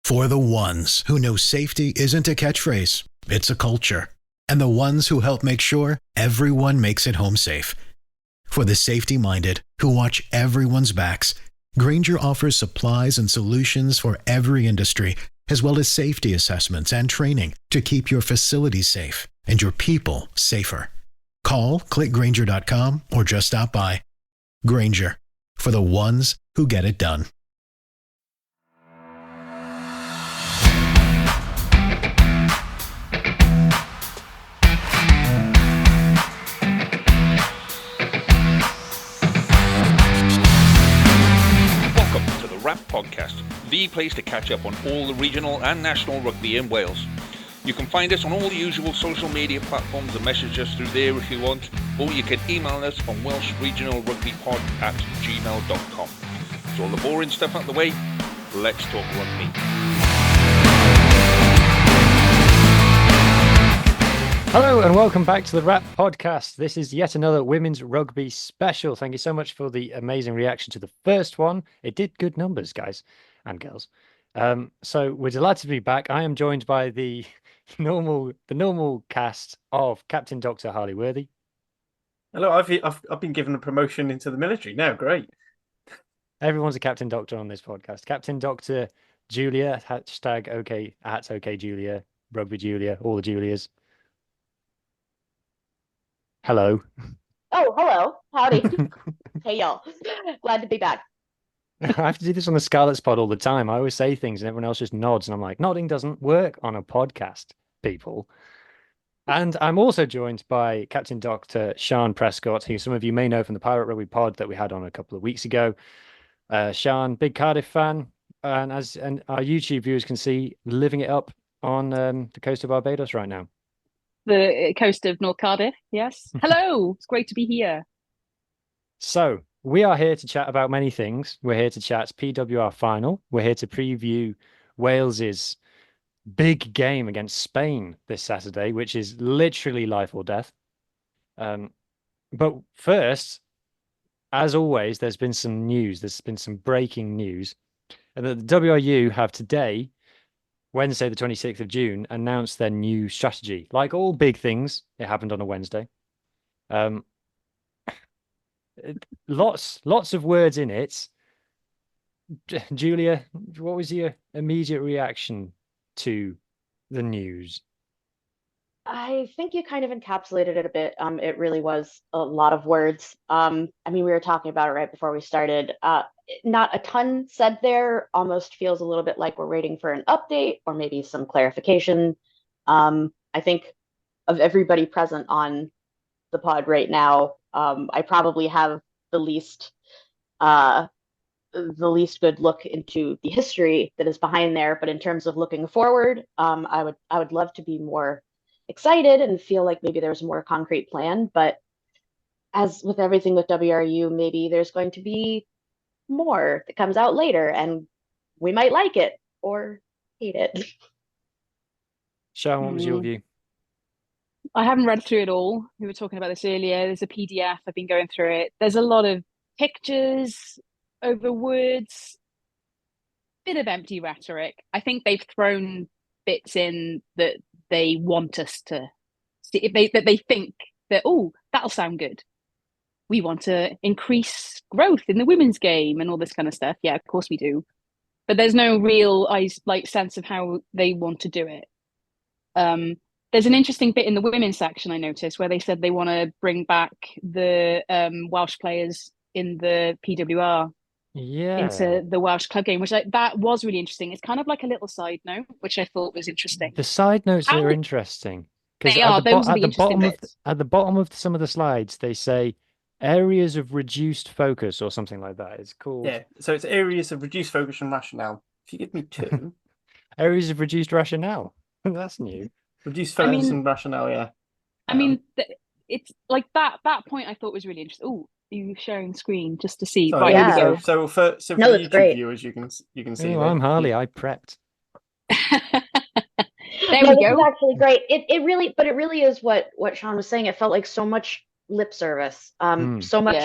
For the ones who know safety isn't a catchphrase, it's a culture. And the ones who help make sure everyone makes it home safe. For the safety-minded who watch everyone's backs, Grainger offers supplies and solutions for every industry, as well as safety assessments and training to keep your facilities safe and your people safer. Call, click Grainger.com, or just stop by. Grainger, for the ones who get it done. Rap Podcast, the place to catch up on all the regional and national rugby in Wales. You can find us on all the usual social media platforms and message us through there if you want, or you can email us on welshregionalrugbypod@gmail.com. So all the boring stuff out the way, let's talk rugby. Hello and welcome back to the Rap Podcast. This is yet another women's rugby special. Thank you so much for the amazing reaction to the first one. It did good numbers, guys and girls. So we're delighted to be back. I am joined by the normal cast of Captain Dr. Harley Worthy. Hello, I've been given a promotion into the military now. Great. Everyone's a Captain Doctor on this podcast. Captain Dr. Julia, hashtag OK, @OK Julia, Rugby Julia, all the Julias. Hello. Oh, hello. Howdy. Hey, y'all. Glad to be back. I have to do this on the Scarlet's pod all the time. I always say things and everyone else just nods. And I'm like, nodding doesn't work on a podcast, people. And I'm also joined by Captain Dr. Sian Prescott, who some of you may know from the Pirate Rugby pod that we had on a couple of weeks ago. Sian, big Cardiff fan. And as our YouTube viewers can see, living it up on the coast of Barbados right now. The coast of North Cardiff, yes. Hello, it's great to be here. So we are here to chat about many things. We're here to chat PWR final. We're here to preview Wales's big game against Spain this Saturday, which is literally life or death. But first, as always, there's been some news. There's been some breaking news. And the WRU have today, Wednesday, the 26th of June, announced their new strategy. Like all big things, it happened on a Wednesday. Lots of words in it. Julia, what was your immediate reaction to the news? I think you kind of encapsulated it a bit. It really was a lot of words. We were talking about it right before we started. Not a ton said there. Almost feels a little bit like we're waiting for an update or maybe some clarification. I think of everybody present on the pod right now, I probably have the least good look into the history that is behind there. But in terms of looking forward, I would love to be more excited and feel like maybe there's a more concrete plan. But as with everything with WRU, maybe there's going to be more that comes out later and we might like it or hate it. Sian, what was your view? I haven't read through it all. We were talking about this earlier. There's a PDF. I've been going through it. There's a lot of pictures over words, bit of empty rhetoric. I think they've thrown bits in that they want us to see, that they think that, oh, that'll sound good. We want to increase growth in the women's game and all this kind of stuff. Yeah, of course we do. But there's no real sense of how they want to do it. There's an interesting bit in the women's section I noticed where they said they want to bring back the Welsh players in the PWR into the Welsh club game, which that was really interesting. It's kind of like a little side note, which I thought was interesting. The side notes are interesting. They are. Those are the interesting bits. At the bottom of some of the slides, they say areas of reduced focus or something like that. It's called. Yeah, so it's areas of reduced focus and rationale. If you give me two. Areas of reduced rationale. That's new. Reduced focus and rationale, yeah. It's like that point I thought was really interesting. Oh, you sharing screen just to see. Sorry, right, yeah. So for YouTube great. viewers, you can see. Oh, I'm Harley. I prepped. There we go. It's actually great. It really is what Sian was saying. It felt like so much lip service. So much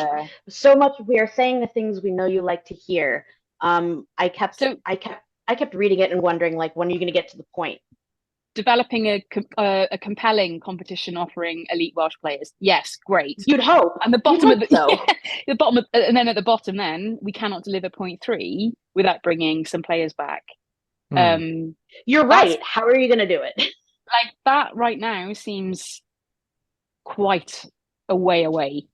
we are saying the things we know you like to hear. I kept kept reading it and wondering, like, when are you going to get to the point? Developing a compelling competition offering elite Welsh players. Yes, great. You'd hope. And the bottom of the so. the bottom of, and then at the bottom, then we cannot deliver 0.3 without bringing some players back. You're right. How are you going to do it? Like that right now seems quite a way away.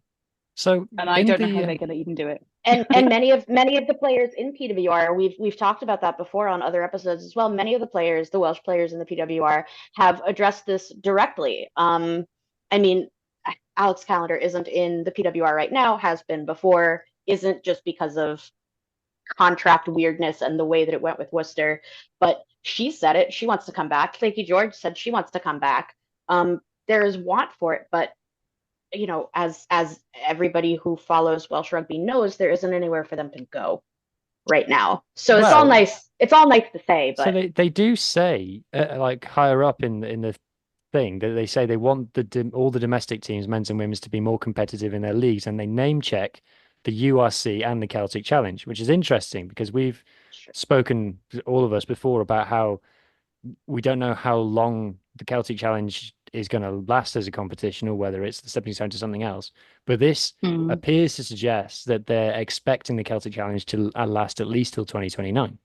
So, and I don't know how they're going to even do it. And many of the players in PWR, we've talked about that before on other episodes as well. Many of the players, the Welsh players in the PWR, have addressed this directly. I mean, Alex Callender isn't in the PWR right now, has been before, isn't just because of contract weirdness and the way that it went with Worcester, but she said it. She wants to come back. Lakey George said she wants to come back. There is want for it, but you know, as everybody who follows Welsh rugby knows, there isn't anywhere for them to go right now. So it's all nice. It's all nice to say, but so they do say, like higher up in the thing, that they say they want all the domestic teams, men's and women's, to be more competitive in their leagues, and they name check the URC and the Celtic Challenge, which is interesting because we've spoken, all of us, before about how we don't know how long the Celtic Challenge is going to last as a competition, or whether it's the stepping stone to something else. But this appears to suggest that they're expecting the Celtic Challenge to last at least till 2029.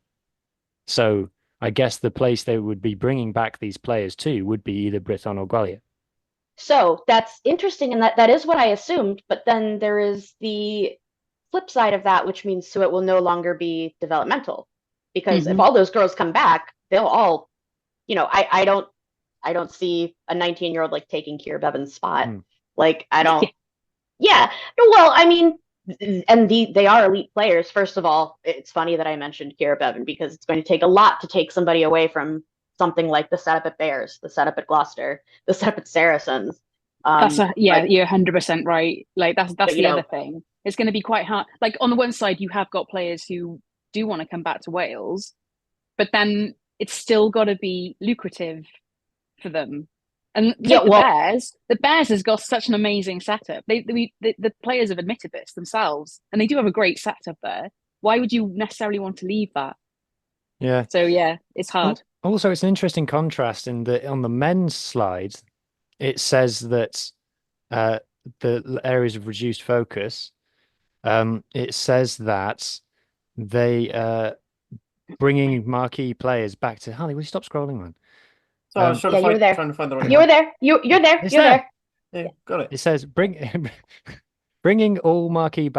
So I guess the place they would be bringing back these players to would be either Britain or Gwalior. So that's interesting, and that is what I assumed. But then there is the flip side of that, which means so it will no longer be developmental, because if all those girls come back, they'll all, you know, I don't see a 19-year-old like taking Keira Bevan's spot. Like I don't. Yeah. Well, I mean, and they are elite players. First of all, it's funny that I mentioned Keira Bevan because it's going to take a lot to take somebody away from something like the setup at Bears, the setup at Gloucester, the setup at Saracens. You're 100% right. Like that's the other thing. It's going to be quite hard. Like on the one side, you have got players who do want to come back to Wales, but then it's still got to be lucrative for them. And the Bears has got such an amazing setup. The players have admitted this themselves, and they do have a great setup there. Why would you necessarily want to leave that? Yeah. So yeah, it's hard. Also, it's an interesting contrast in that on the men's slide, it says that the areas of reduced focus, it says that they bringing marquee players back to Harley. Will you stop scrolling, man? So I was trying to find the right. You were there. You're there. You're there. Yeah, got it. It says bringing all marquee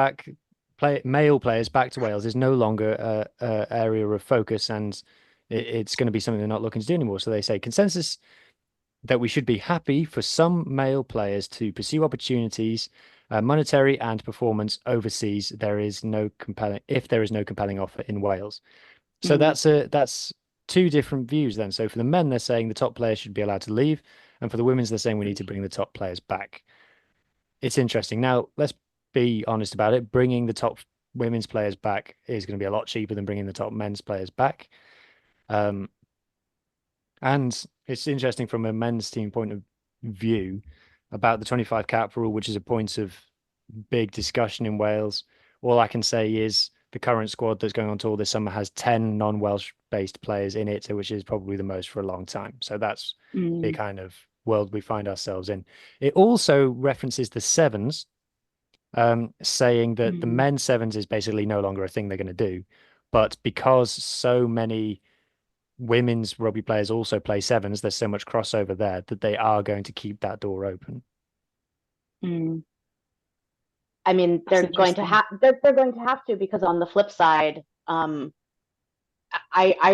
male players back to Wales is no longer a area of focus, and it's going to be something they're not looking to do anymore. So they say consensus that we should be happy for some male players to pursue opportunities, monetary and performance overseas. If there is no compelling offer in Wales. So that's two different views then. So for the men, they're saying the top players should be allowed to leave, and for the women's, they're saying we need to bring the top players back. It's interesting. Now, let's be honest about it. Bringing the top women's players back is going to be a lot cheaper than bringing the top men's players back. And it's interesting from a men's team point of view about the 25 cap rule, which is a point of big discussion in Wales. All I can say is the current squad that's going on tour this summer has 10 non-Welsh based players in it, which is probably the most for a long time. So that's the kind of world we find ourselves in. It also references the sevens, saying that the men's sevens is basically no longer a thing they're going to do. But because so many women's rugby players also play sevens, there's so much crossover there that they are going to keep that door open. I mean, they're going to have to, because on the flip side, I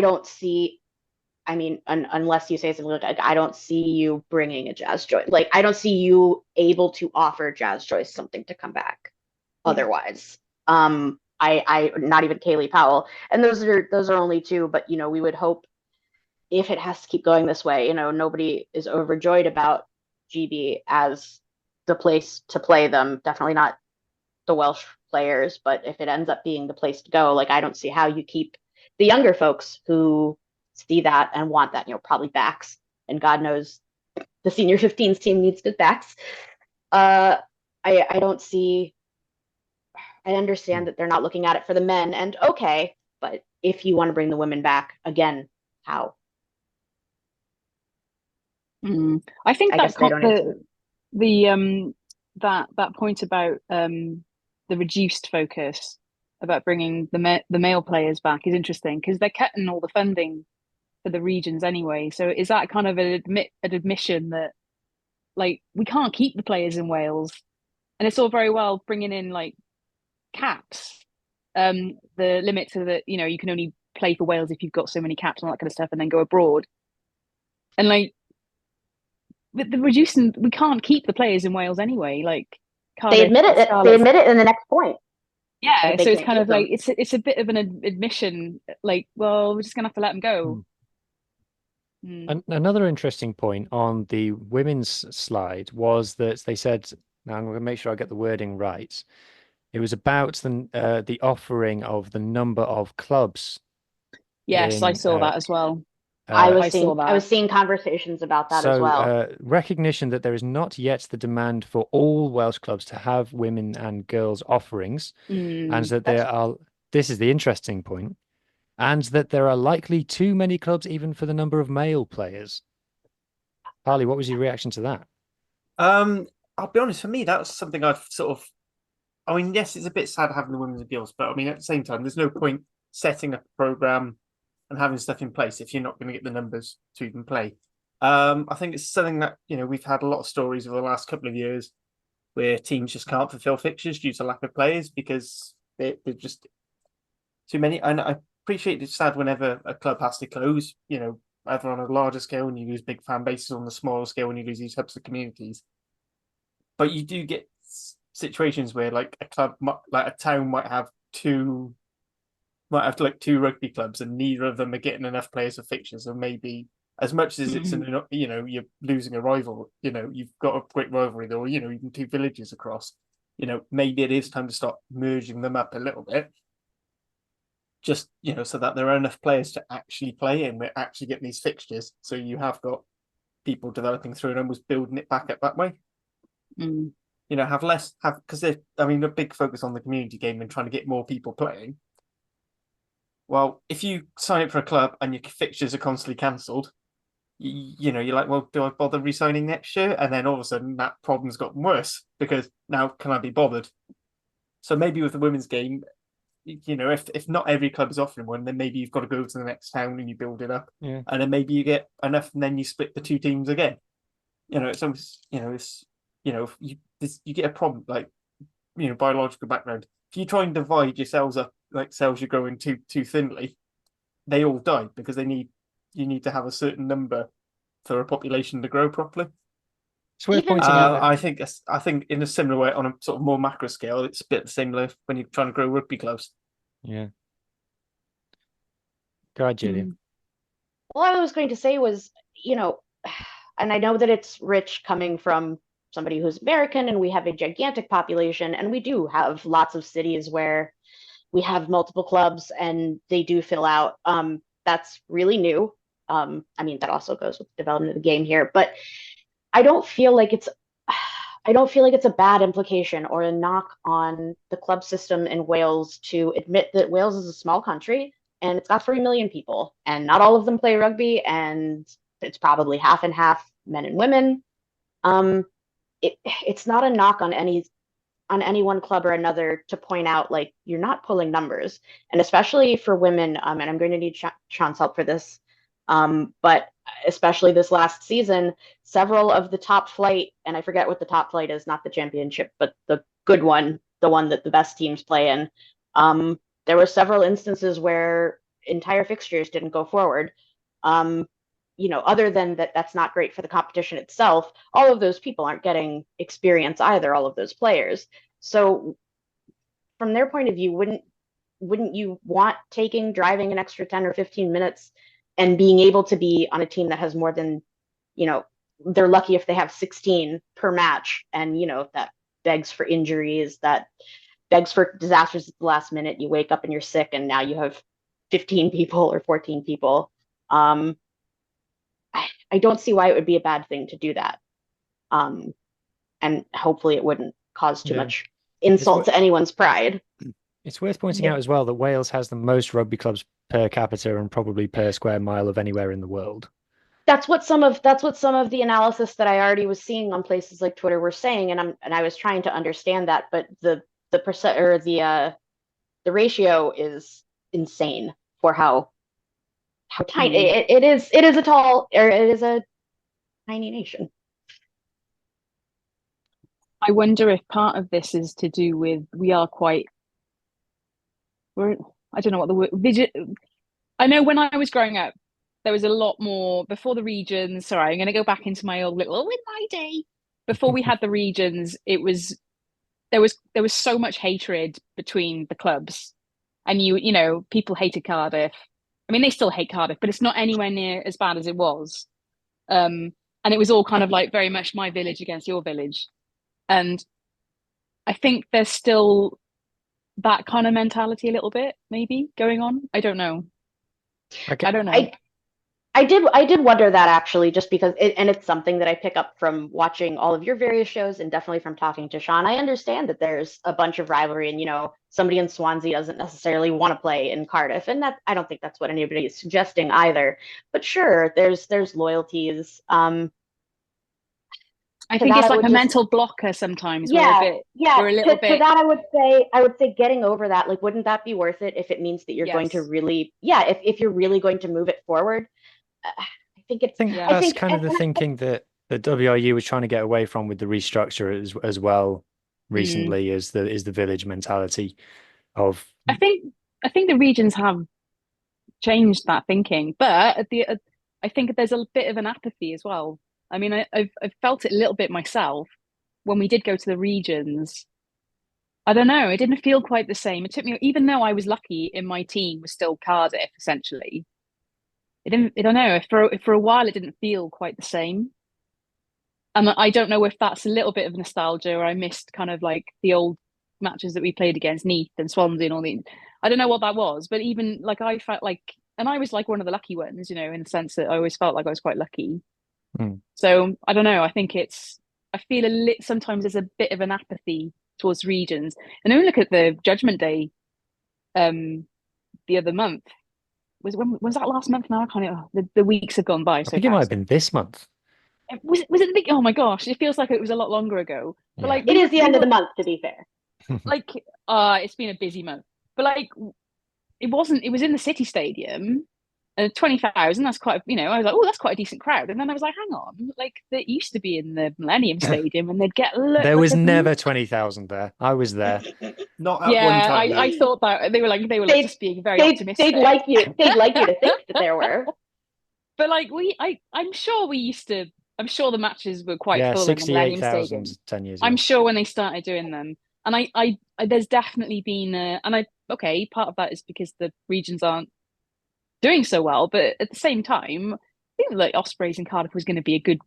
don't see. I mean, unless you say something like, I don't see you bringing a Jazz Joyce. Like, I don't see you able to offer Jazz Joyce something to come back. Otherwise, I not even Kaylee Powell, and those are only two. But you know, we would hope if it has to keep going this way, you know, nobody is overjoyed about GB as the place to play them. Definitely not the Welsh players, but if it ends up being the place to go, like I don't see how you keep the younger folks who see that and want that, you know, probably backs, and God knows the senior 15s team needs good backs. I don't see. I understand that they're not looking at it for the men, and okay, but if you want to bring the women back again, how? I think I guess they don't answer. that point about the reduced focus about bringing the male players back is interesting, because they're cutting all the funding for the regions anyway. So is that kind of an admission that, like, we can't keep the players in Wales, and it's all very well bringing in like caps, the limit to that, you can only play for Wales if you've got so many caps and all that kind of stuff, and then go abroad. And like, with the reducing, we can't keep the players in Wales anyway. Like, They admit it. They admit it in the next point. Yeah, They so it's can't kind keep of them. like it's a bit of an admission. Like, well, we're just gonna have to let them go. Another interesting point on the women's slide was that they said, now I'm going to make sure I get the wording right. It was about the offering of the number of clubs. Yes, I saw that as well. I saw that. I was seeing conversations about that as well. So recognition that there is not yet the demand for all Welsh clubs to have women and girls offerings, and that this is the interesting point, and that there are likely too many clubs even for the number of male players. Harley, what was your reaction to that? I'll be honest, for me, that's something I've sort of, I mean, yes, it's a bit sad having the women's and girls, but I mean, at the same time, there's no point setting up a program and having stuff in place if you're not going to get the numbers to even play. I think it's something that, we've had a lot of stories over the last couple of years where teams just can't fulfill fixtures due to lack of players because they're just too many. And I appreciate it's sad whenever a club has to close, either on a larger scale when you lose big fan bases, on the smaller scale when you lose these types of communities. But you do get situations where, like, a club, like a town, might have two rugby clubs, and neither of them are getting enough players for fixtures. And maybe, as much as it's you're losing a rival, you've got a great rivalry, or even two villages across. Maybe it is time to start merging them up a little bit, just so that there are enough players to actually play and we're actually getting these fixtures. So you have got people developing through and almost building it back up that way. Because a big focus on the community game and trying to get more people playing. Well, if you sign up for a club and your fixtures are constantly cancelled, you're like, well, do I bother re-signing next year? And then all of a sudden that problem's gotten worse because now can I be bothered? So maybe with the women's game, if not every club is offering one, then maybe you've got to go to the next town and you build it up. Yeah. And then maybe you get enough and then you split the two teams again. It's almost, you get a problem, like, biological background. If you try and divide your cells up like cells you're growing too thinly, they all die because you need to have a certain number for a population to grow properly. It's worth pointing out. I think in a similar way, on a sort of more macro scale, it's a bit the same when you're trying to grow rugby clubs. Yeah. Go ahead, Julian. All I was going to say was, and I know that it's rich coming from somebody who's American, and we have a gigantic population, and we do have lots of cities where we have multiple clubs and they do fill out. That's really new. That also goes with the development of the game here, but I don't feel like it's a bad implication or a knock on the club system in Wales to admit that Wales is a small country and it's got 3 million people and not all of them play rugby, and it's probably half and half men and women. It's not a knock on any one club or another to point out, like, you're not pulling numbers, and especially for women. And I'm going to need Sean's help for this. But especially this last season, several of the top flight, and I forget what the top flight is, not the championship, but the good one, the one that the best teams play in. There were several instances where entire fixtures didn't go forward. Other than that's not great for the competition itself. All of those people aren't getting experience either, all of those players. So from their point of view, wouldn't you want driving an extra 10 or 15 minutes and being able to be on a team that has more than, they're lucky if they have 16 per match, and, that begs for injuries, that begs for disasters at the last minute. You wake up and you're sick and now you have 15 people or 14 people. I don't see why it would be a bad thing to do that. And hopefully it wouldn't cause too much insult to anyone's pride. It's worth pointing out as well that Wales has the most rugby clubs per capita and probably per square mile of anywhere in the world. That's what some of the analysis that I already was seeing on places like Twitter were saying, and I was trying to understand that, but the percent or the ratio is insane for how tiny it is. It is a tall, or it is a tiny nation. I wonder if part of this is to do with I don't know what the word I know when I was growing up, there was a lot more before the regions. Sorry, I'm going to go back into my old little in my day. Before we had the regions, there was so much hatred between the clubs, and people hated Cardiff. I mean, they still hate Cardiff, but it's not anywhere near as bad as it was. And it was all kind of like very much my village against your village, and I think there's still that kind of mentality a little bit maybe going on. I don't know. Okay. I don't know. I did wonder that actually, just because it's something that I pick up from watching all of your various shows and definitely from talking to Sean. I understand that there's a bunch of rivalry, and somebody in Swansea doesn't necessarily want to play in Cardiff, and that I don't think that's what anybody is suggesting either. But sure, there's loyalties. I think it's like a mental blocker sometimes. Yeah, we're a little bit. To that, I would say getting over that. Like, wouldn't that be worth it if it means that you're going to really, if you're really going to move it forward? I think that's kind of the thinking that the WRU was trying to get away from with the restructure as well recently, is the village mentality of. I think the regions have changed that thinking, but I think there's a bit of an apathy as well. I mean, I've felt it a little bit myself when we did go to the regions. I don't know, it didn't feel quite the same. It took me, even though I was lucky in my team was still Cardiff essentially. I don't know, for a while it didn't feel quite the same. And I don't know if that's a little bit of nostalgia, or I missed kind of like the old matches that we played against Neath and Swansea and all the. I don't know what that was, but even like I felt like, and I was like one of the lucky ones, in the sense that I always felt like I was quite lucky. So I don't know. I think I feel sometimes there's a bit of an apathy towards regions. And then we look at the Judgment Day, the other month. Was that last month? Now I can't. The weeks have gone by. I think it might have been this month. Was it the big? Oh my gosh! It feels like it was a lot longer ago. But like, it is the end of the month, to be fair. Like, it's been a busy month. But like, it wasn't. It was in the City Stadium. 20,000. That's quite. I was like, oh, that's quite a decent crowd. And then I was like, hang on, like that used to be in the Millennium Stadium, and they'd get. There was never 20,000 there. I was there. Not at one time. I thought that they were just being very optimistic. They'd like you to think that there were. But like I'm sure we used to. I'm sure the matches were quite full. 68,000 10 years ago. I'm sure when they started doing them, and I there's definitely been part of that is because the regions aren't doing so well, but at the same time, I think like Ospreys and Cardiff was going to be a good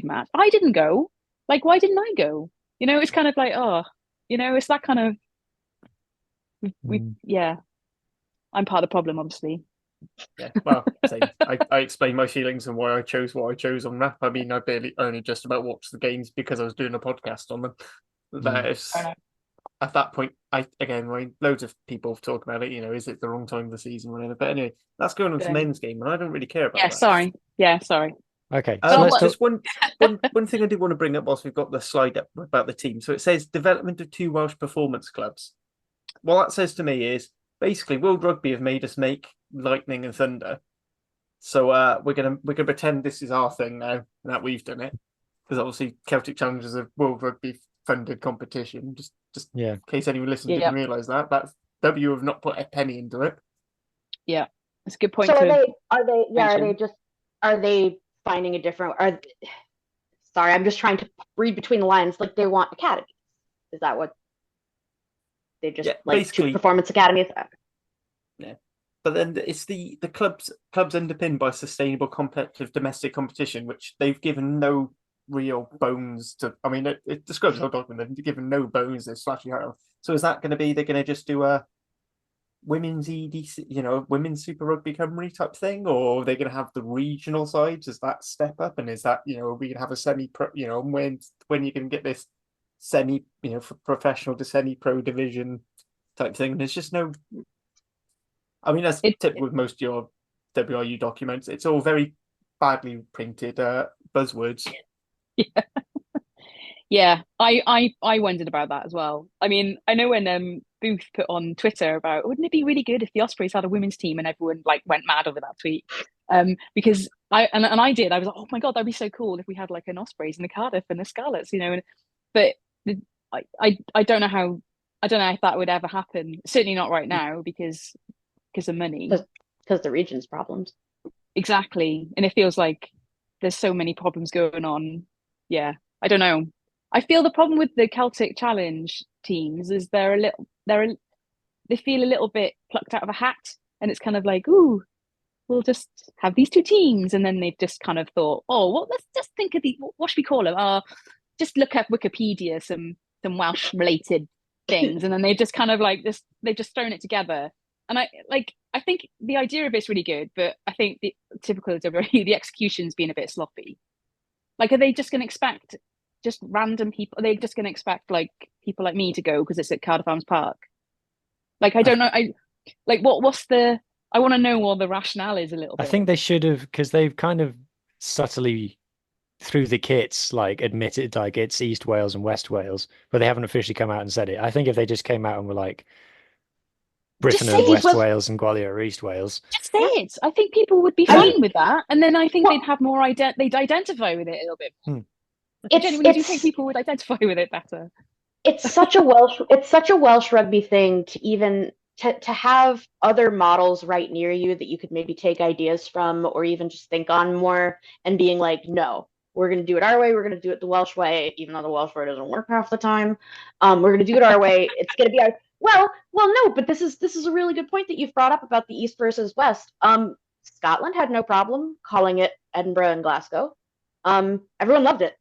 match. I didn't go. Like, why didn't I go? It's kind of like, it's that kind of. I'm part of the problem, obviously. Yeah, well, same. I explained my feelings and why I chose what I chose on rap. I mean, I barely only just about watched the games because I was doing a podcast on them. That is, at that point, loads of people talk about it. Is it the wrong time of the season, whatever? But anyway, that's going on to men's game, and I don't really care about that. Sorry. Okay. Just one thing I do want to bring up whilst we've got the slide up about the team. So it says development of 2 Welsh performance clubs. What that says to me is basically World Rugby have made us make Lightning and Thunder. So we're gonna pretend this is our thing now, and that we've done it, because obviously Celtic Challenge is a World Rugby funded competition. Just in case anyone listening didn't realise that's W have not put a penny into it. Yeah, that's a good point. So are they finding a different? Sorry, I'm just trying to read between the lines. Like, they want academies. Is that what they just like 2 performance academies? Yeah. But then it's the clubs underpinned by sustainable competitive domestic competition, which they've given no real bones to. I mean, it describes the whole document. They've given no bones. They're slashing out. So is that going to be? They're going to just do a women's EDC, women's Super Rugby Cymru type thing, or are they going to have the regional side? Does that step up? And is that are we going to have a semi-pro? When you can get this semi, professional to semi-pro division type thing. There's just no. I mean, that's typical with most of your WRU documents. It's all very badly printed buzzwords. Yeah. Yeah, I wondered about that as well. I mean, I know when Booth put on Twitter about wouldn't it be really good if the Ospreys had a women's team, and everyone like went mad over that tweet. Because I did. I was like, oh my God, that'd be so cool if we had like an Ospreys and a Cardiff and a Scarlets, you know. But I don't know how, I don't know if that would ever happen. Certainly not right now because of money. Because the region's problems. Exactly, and it feels like there's so many problems going on. Yeah, I don't know. I feel the problem with the Celtic Challenge teams is they feel a little bit plucked out of a hat, and it's kind of like, ooh, we'll just have these two teams, and then they've just kind of thought, oh, well, let's just think of what should we call them? Just look up Wikipedia, some Welsh related things, and then they've just kind of like this, they've just thrown it together. And I think the idea of it's really good, but I think the typical of WWE, the execution's been a bit sloppy. Like, are they just going to expect just random people? Are they just going to expect like people like me to go because it's at Cardiff Arms Park? Like, I don't know. What's the? I want to know what the rationale is a little bit. I think they should have, because they've kind of subtly through the kits like admitted like it's East Wales and West Wales, but they haven't officially come out and said it. I think if they just came out and were like, Britain are West Wales and Gwalior are East Wales. Just say it. I think people would be fine with that, and then I think they'd have more they'd identify with it a little bit. I genuinely do think people would identify with it better. It's such a Welsh rugby thing to even to have other models right near you that you could maybe take ideas from or even just think on more, and being like, no, we're going to do it our way. We're going to do it the Welsh way, even though the Welsh way doesn't work half the time. We're going to do it our way. It's going to be our well, no, but this is a really good point that you've brought up about the East versus West. Scotland had no problem calling it Edinburgh and Glasgow. Everyone loved it.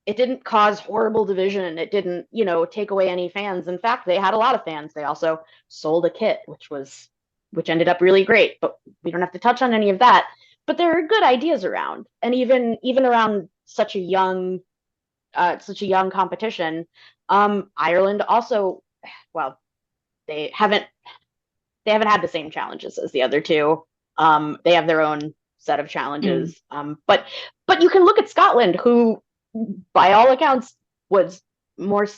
It didn't cause horrible division. It didn't, take away any fans. In fact, they had a lot of fans. They also sold a kit, which ended up really great. But we don't have to touch on any of that. But there are good ideas around, and even around such a young competition. Ireland also, well, they haven't had the same challenges as the other two. They have their own set of challenges. But you can look at Scotland, who, by all accounts, was more,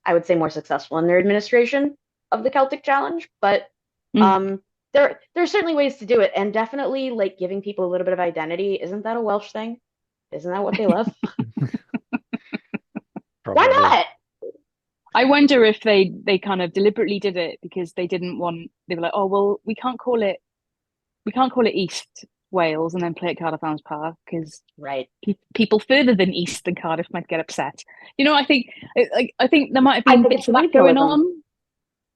I would say, more successful in their administration of the Celtic Challenge. But there are certainly ways to do it, and definitely like giving people a little bit of identity. Isn't that a Welsh thing? Isn't that what they love? Why not? I wonder if they kind of deliberately did it because they didn't want. They were like, oh well, we can't call it East Wales and then play at Cardiff Arms Park because people further than East and Cardiff might get upset. I think there might have been bits of that going on.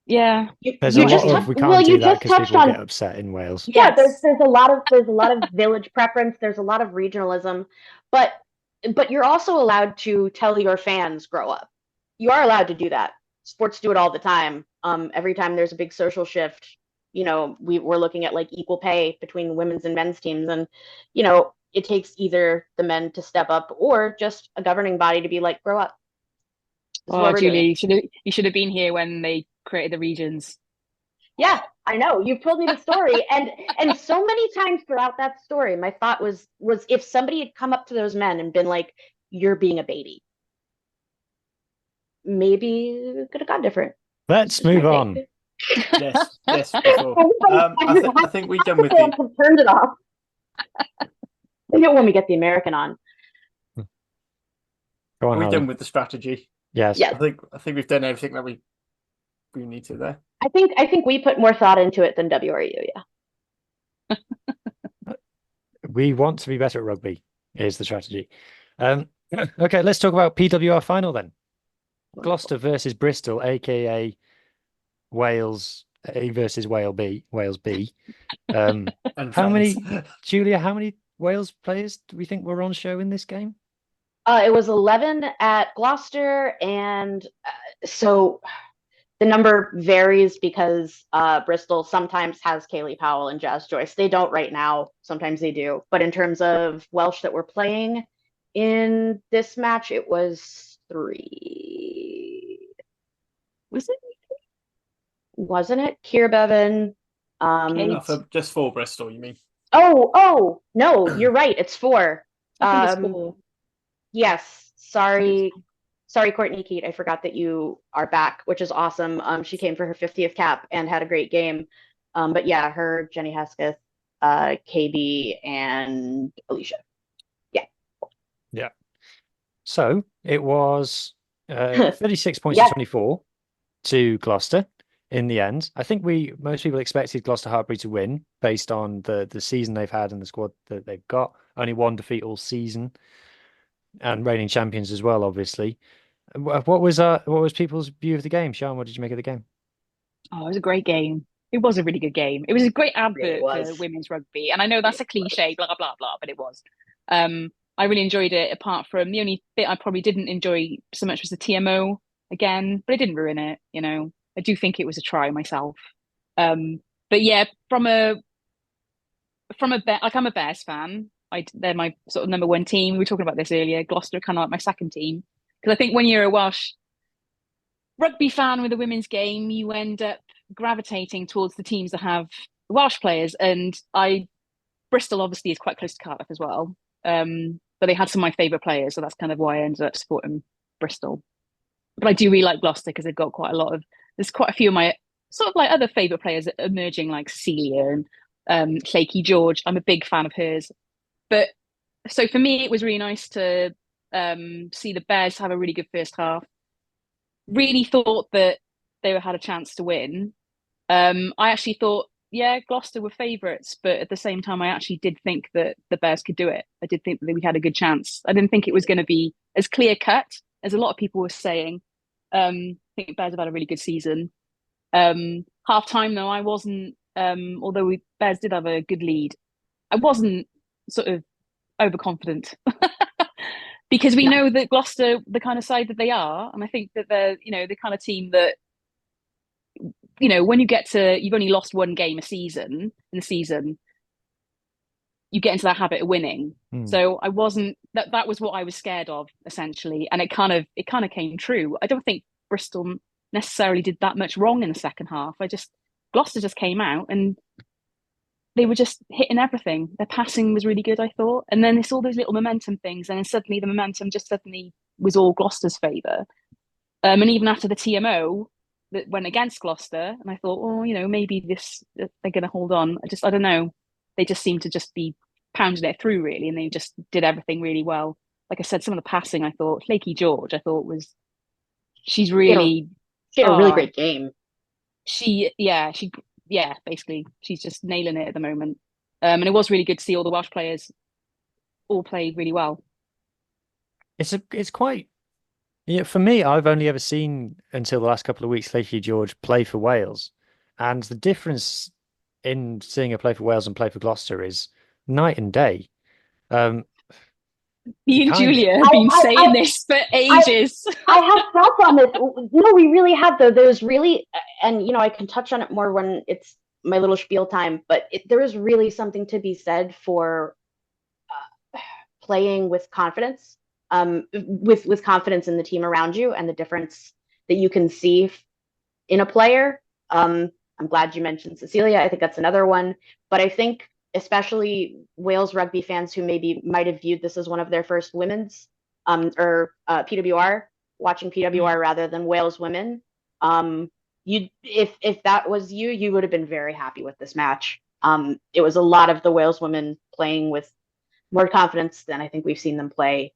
Yeah, there's a lot of we can't do that because people get upset in Wales. Yeah, there's a lot of village preference. There's a lot of regionalism, but you're also allowed to tell your fans grow up. You are allowed to do that. Sports do it all the time. Every time there's a big social shift, we're looking at like equal pay between women's and men's teams, and it takes either the men to step up or just a governing body to be like, grow up. Oh, Julie, you should have been here when they created the regions. Yeah, I know. You've told me the story, and so many times throughout that story, my thought was if somebody had come up to those men and been like, "You're being a baby," maybe it could have gone different. Let's move on. Yes. I think we're done with the. Turned it off. They don't want me to get the American on. Go on, we're Harley. done with the strategy. Yes. I think we've done everything that we need to there. I think we put more thought into it than WRU. Yeah. We want to be better at rugby. Is the strategy. Okay, let's talk about PWR final then. Gloucester versus Bristol, aka Wales A versus Wales B. And how many, Julia? How many Wales players do we think were on show in this game? It was 11 at Gloucester, and so the number varies because Bristol sometimes has Kaylee Powell and Jazz Joyce. They don't right now. Sometimes they do. But in terms of Welsh that were playing in this match, it was 3. Was it? wasn't it? Kira Bevan. Kate. Just for Bristol, you mean? Oh, no, you're right. It's 4. I think it's 4. Yes. Sorry, Courtney Keat. I forgot that you are back, which is awesome. She came for her 50th cap and had a great game. But yeah, her, Jenny Hesketh, KB, and Alicia. Yeah. So it was 36 points to Yeah. 24 to Gloucester in the end. I think most people expected Gloucester Hartpury to win based on the season they've had and the squad that they've got. Only 1 defeat all season, and reigning champions as well, obviously. What was people's view of the game? Sian, what did you make of the game? Oh, it was a great game. It was a really good game. It was a great advert Really was. for women's rugby. And I know that's a cliche, blah, blah, blah, but it was. I really enjoyed it, apart from the only bit I probably didn't enjoy so much was the TMO again, but it didn't ruin it, you know. I do think it was a try myself. But yeah, from a like, I'm a Bears fan. They're my sort of number 1 team. We were talking about this earlier. Gloucester are kind of like my second team. Because I think when you're a Welsh rugby fan with a women's game, you end up gravitating towards the teams that have Welsh players. And Bristol obviously is quite close to Cardiff as well. But they had some of my favourite players, so that's kind of why I ended up supporting Bristol. But I do really like Gloucester because they've got there's quite a few of my sort of like other favourite players emerging, like Celia and Llakey George. I'm a big fan of hers. But so for me, it was really nice to see the Bears have a really good first half. Really thought that they had a chance to win. I actually thought, yeah, Gloucester were favourites, but at the same time, I actually did think that the Bears could do it. I did think that we had a good chance. I didn't think it was going to be as clear cut as a lot of people were saying. I think Bears have had a really good season. Half time though, I wasn't. Although Bears did have a good lead, I wasn't sort of overconfident because we know that Gloucester, the kind of side that they are, and I think that they're, the kind of team that, when you've only lost 1 game in the season, you get into that habit of winning. So I wasn't, that was what I was scared of, essentially. And it kind of came true. I don't think Bristol necessarily did that much wrong in the second half. Gloucester just came out and they were just hitting everything. Their passing was really good, I thought. And then it's all those little momentum things. And then suddenly the momentum just suddenly was all Gloucester's favour. And even after the TMO that went against Gloucester, and I thought, maybe they're going to hold on. I don't know. They just seemed to just be pounding it through, really. And they just did everything really well. Like I said, some of the passing, I thought, Llakey George, I thought she's really... She had a really great game. Basically, she's just nailing it at the moment. And it was really good to see all the Welsh players all play really well. It's quite... Yeah, for me, I've only ever seen, until the last couple of weeks, Llakey George play for Wales. And the difference in seeing her play for Wales and play for Gloucester is night and day. Me and Julia have been saying this for ages. I have thoughts on this. No, we really have, though. There's really, and I can touch on it more when it's my little spiel time, but there is really something to be said for playing with confidence, with confidence in the team around you and the difference that you can see in a player. I'm glad you mentioned Cecilia. I think that's another one. But I think especially Wales rugby fans who might have viewed this as one of their first women's or PWR, watching PWR rather than Wales women. If that was you would have been very happy with this match. It was a lot of the Wales women playing with more confidence than I think we've seen them play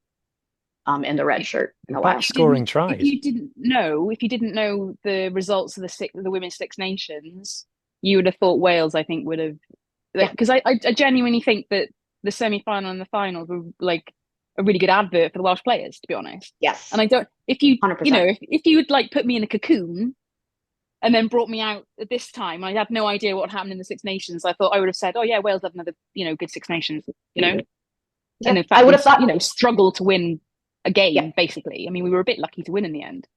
in the red shirt in a while. Scoring tries. If you didn't know the results of the Women's Six Nations, you would have thought Wales, I think, would have, because I genuinely think that the semi-final and the finals were like a really good advert for the Welsh players, to be honest. Yes. And I don't, if you 100%. if you would like put me in a cocoon and then brought me out at this time, I had no idea what happened in the Six Nations. I thought I would have said, oh yeah, Wales have another good Six Nations, And in fact, I would have thought, struggled to win a game, basically. I mean, we were a bit lucky to win in the end.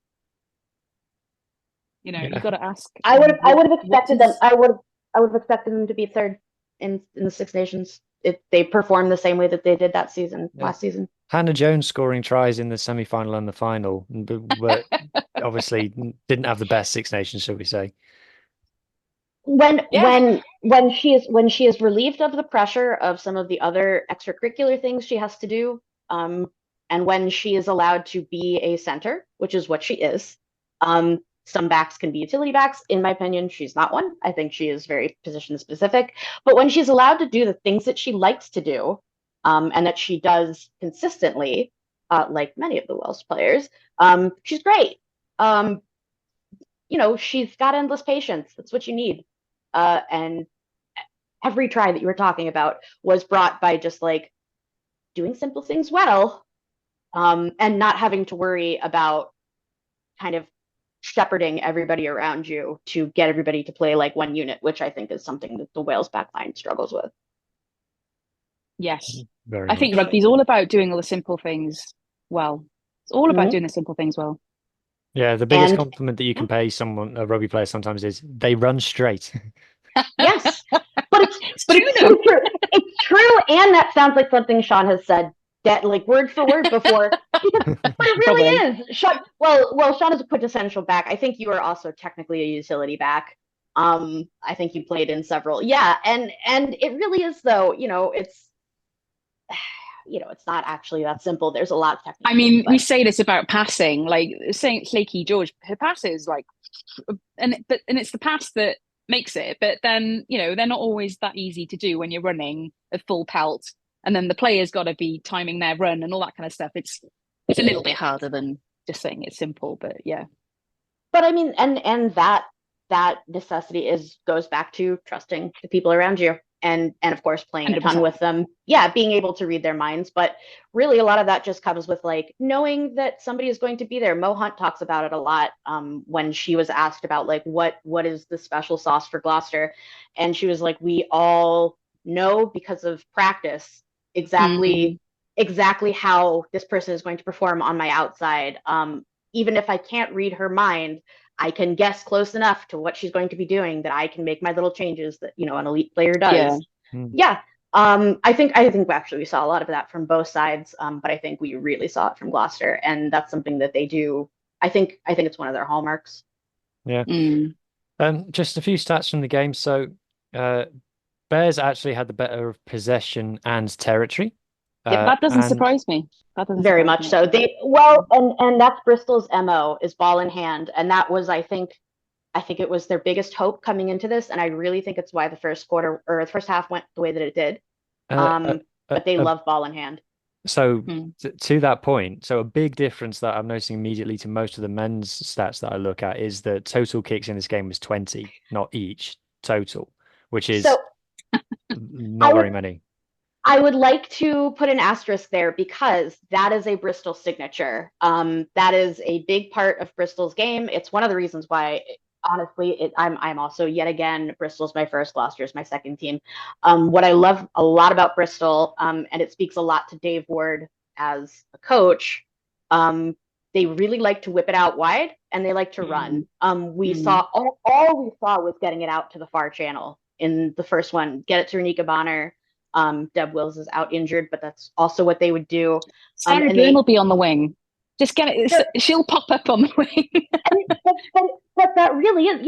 You've got to ask. I would have expected them. I would have expected them to be third in the Six Nations if they performed the same way that they did that season, last season. Hannah Jones scoring tries in the semi-final and the final, but obviously didn't have the best Six Nations, shall we say? When she is relieved of the pressure of some of the other extracurricular things she has to do, and when she is allowed to be a center, which is what she is. Some backs can be utility backs. In my opinion, she's not one. I think she is very position specific. But when she's allowed to do the things that she likes to do, and that she does consistently, like many of the Welsh players, she's great. She's got endless patience. That's what you need. And every try that you were talking about was brought by just like doing simple things well, and not having to worry about kind of shepherding everybody around you to get everybody to play like one unit, which I think is something that the Wales backline struggles with. Yes. Very I think much. rugby's all about doing all the simple things well. It's all about Mhm. doing the simple things well. Yeah, the biggest And compliment that you can pay someone, a rugby player, sometimes is they run straight. yes, but it's It's but true it's though. so true. It's true, and that sounds like something Sean has said that like word for word before. But it really is. Sean, well, Sean is a quintessential back. I think you are also technically a utility back. I think you played in several. Yeah, and it really is though. It's not actually that simple. There's a lot of technical. I mean, we but say this about passing, like saying Flaky George, her pass is like, and it's the pass that makes it. But then they're not always that easy to do when you're running at full pelt, and then the player's got to be timing their run and all that kind of stuff. It's a little bit harder than just saying it's simple, but yeah. But I mean, and that necessity goes back to trusting the people around you, and of course playing a ton 100%. with them. Yeah, being able to read their minds, but really a lot of that just comes with like knowing that somebody is going to be there. Mo Hunt talks about it a lot, when she was asked about like what is the special sauce for Gloucester, and she was like, we all know because of practice exactly how this person is going to perform on my outside. Even if I can't read her mind, I can guess close enough to what she's going to be doing that I can make my little changes that an elite player does. Yeah. I think actually we saw a lot of that from both sides, but I think we really saw it from Gloucester, and that's something that they do. I think it's one of their hallmarks. Yeah. Just a few stats from the game. So, Bears actually had the better of possession and territory. That doesn't surprise me. That doesn't Very surprise much me, so. actually. And that's Bristol's MO, is ball in hand, and that was I think it was their biggest hope coming into this, and I really think it's why the first quarter or the first half went the way that it did. But they love ball in hand. So to that point, so a big difference that I'm noticing immediately to most of the men's stats that I look at is that total kicks in this game was 20, not each, total, which is not very many. I would like to put an asterisk there because that is a Bristol signature. That is a big part of Bristol's game. It's one of the reasons why, honestly, I'm also yet again Bristol's my first, Gloucester's my second team. What I love a lot about Bristol, and it speaks a lot to Dave Ward as a coach. They really like to whip it out wide, and they like to run. We saw all we saw was getting it out to the far channel in the first one. Get it to Renika Bonner. Deb Wills is out injured, but that's also what they would do. Sarah Byrne will be on the wing. Just get it. She'll pop up on the wing. but that really is,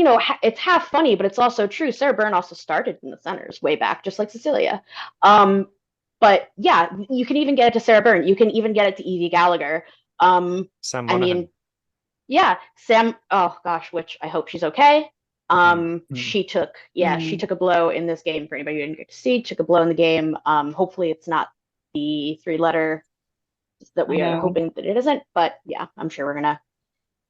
it's half funny, but it's also true. Sarah Byrne also started in the centers way back, just like Cecilia. But yeah, you can even get it to Sarah Byrne. You can even get it to Evie Gallagher. Sam Monaghan. I mean, yeah, Sam. Oh gosh, which I hope she's okay. She took a blow in this game. For anybody who didn't get to see, took a blow in the game. Hopefully it's not the 3-letter that we are hoping that it isn't, but yeah, I'm sure we're gonna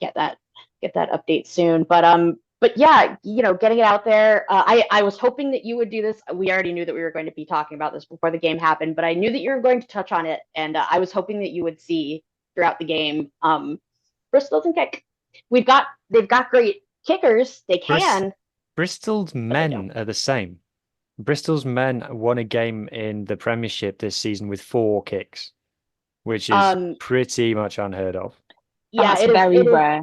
get that update soon. But yeah, getting it out there. I was hoping that you would do this. We already knew that we were going to be talking about this before the game happened, but I knew that you were going to touch on it, and I was hoping that you would see throughout the game. Bristol can kick. They've got great kickers. They can. Bristol's men are the same. Bristol's men won a game in the Premiership this season with 4 kicks, which is pretty much unheard of. Yeah, that's very rare.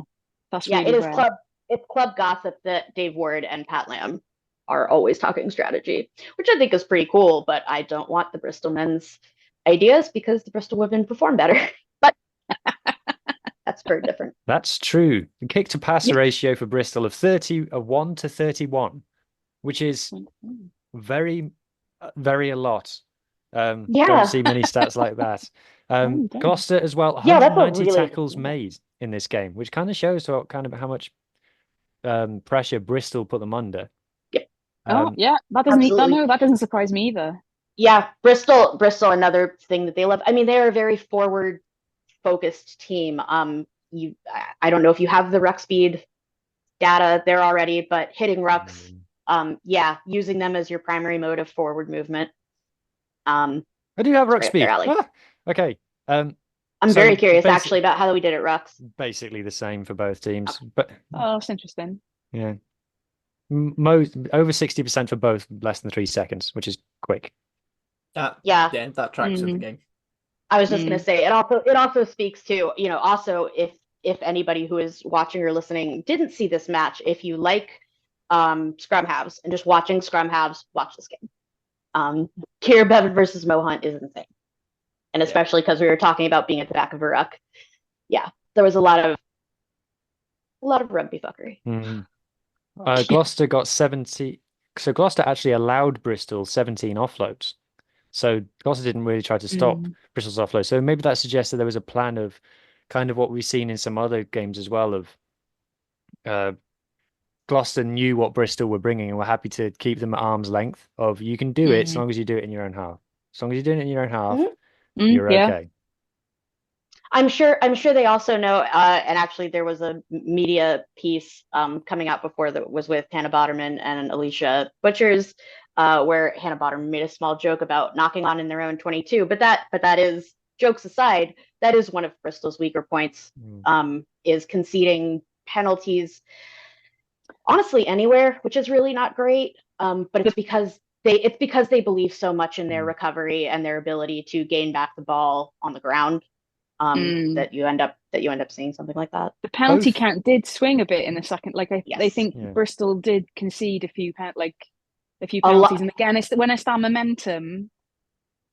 That's really rare. It's club gossip that Dave Ward and Pat Lam are always talking strategy, which I think is pretty cool. But I don't want the Bristol men's ideas because the Bristol women perform better. But that's very different. That's true. The kick to pass ratio for Bristol of 31 to 31. which is Mm. very, very a lot. Yeah. Don't see many stats like that. you don't. Gloucester as well, Yeah, that's a 190 really tackles interesting number. made in this game, which kind of shows how much pressure Bristol put them under. Yep. Oh yeah, that doesn't Absolutely. that doesn't surprise me either. Yeah, Bristol, another thing that they love. I mean, they're a very forward focused team. I don't know if you have the ruck speed data there already, but hitting rucks, yeah, using them as your primary mode of forward movement. I do have ruck right up speed. their alley. Okay. I'm So very curious actually about how we did at rucks. Basically the same for both teams, but Oh, that's interesting. yeah, most over 60% for both, less than 3 seconds, which is quick. Yeah, that tracks with the game. I was just going to say it also speaks to, also if anybody who is watching or listening didn't see this match, if you like scrum halves and just watching scrum halves, watch this game. Kira Bevan versus Mo Hunt is insane. And especially because we were talking about being at the back of a ruck. Yeah, there was a lot of rugby fuckery. Gloucester got 70. So Gloucester actually allowed Bristol 17 offloads. So Gloucester didn't really try to stop Bristol's offload. So maybe that suggests that there was a plan of kind of what we've seen in some other games as well of Gloucester knew what Bristol were bringing and were happy to keep them at arm's length of you can do it as long as you do it in your own half. As long as you're doing it in your own half, you're okay. I'm sure they also know, and actually there was a media piece coming out before that was with Hannah Botterman and Alicia Butchers, where Hannah Botterman made a small joke about knocking on in their own 22. But that is, jokes aside, that is one of Bristol's weaker points, is conceding penalties, honestly, anywhere, which is really not great. But it's because they believe so much in their recovery and their ability to gain back the ball on the ground. That you end up seeing something like that. The penalty count did swing a bit in the second. Like they think Yeah. Bristol did concede a few penalties, and again, it's when it's that momentum.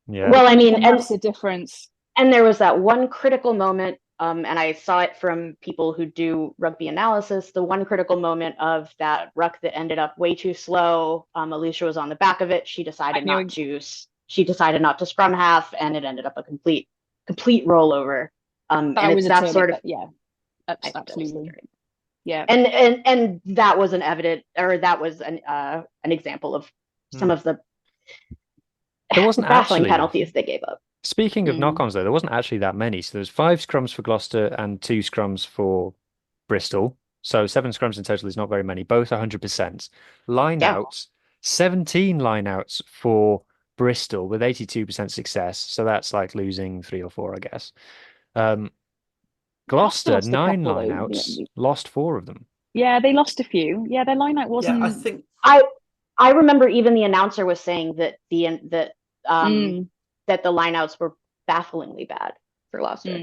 Yeah. Well, I mean, that's the difference. And there was that one critical moment, and I saw it from people who do rugby analysis. The one critical moment of that ruck that ended up way too slow. Alicia was on the back of it. She decided not to scrum half, and it ended up a complete rollover. And it's that sort of absolutely. Yeah. And that was an example of some of the baffling penalties they gave up. Speaking of knock-ons, though, there wasn't actually that many. So there's 5 scrums for Gloucester and 2 scrums for Bristol. So 7 scrums in total is not very many, both 100%. Line-outs, 17 line-outs for Bristol with 82% success. So that's like losing 3 or 4, I guess. Gloucester, 9 line-outs, lost 4 of them. Yeah, they lost a few. Yeah, their line-out wasn't... Yeah, I think... I remember even the announcer was saying that that the lineouts were bafflingly bad for Gloucester.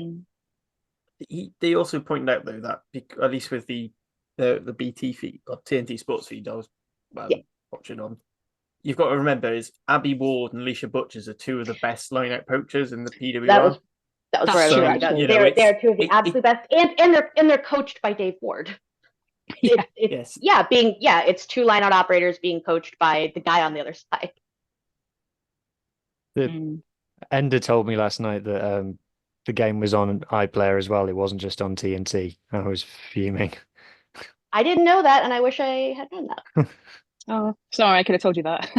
They also pointed out though that at least with the BT feed or TNT Sports feed I was watching on, you've got to remember is Abby Ward and Alicia Butchers are 2 of the best lineout poachers in the PWR. That was where I was going to go. They're 2 of the absolute best, and they're coached by Dave Ward. It's 2 lineout operators being coached by the guy on the other side. Ender told me last night that the game was on iPlayer as well. It wasn't just on TNT. I was fuming. I didn't know that, and I wish I had known that. Oh, sorry, I could have told you that.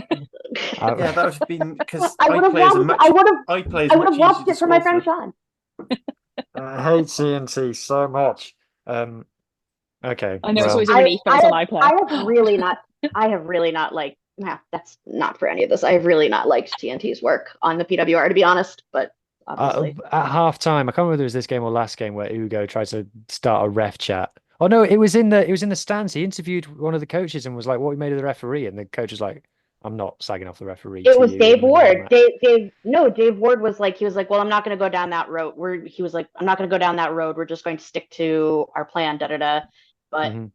Yeah, that would have been because I would have watched it for my friend Sean. I hate TNT so much. Okay. I know it's always a relief, but it's on iPlayer. I have really not liked. Nah, that's not for any of this. I have really not liked TNT's work on the PWR, to be honest. But obviously, at half time, I can't remember if it was this game or last game where Ugo tried to start a ref chat. Oh no, it was in the stands. He interviewed one of the coaches and was like, "What we made of the referee?" And the coach was like, "I'm not slagging off the referee." It was Dave Ward. Dave Ward was like, "Well, I'm not going to go down that road." I'm not going to go down that road. We're just going to stick to our plan. But.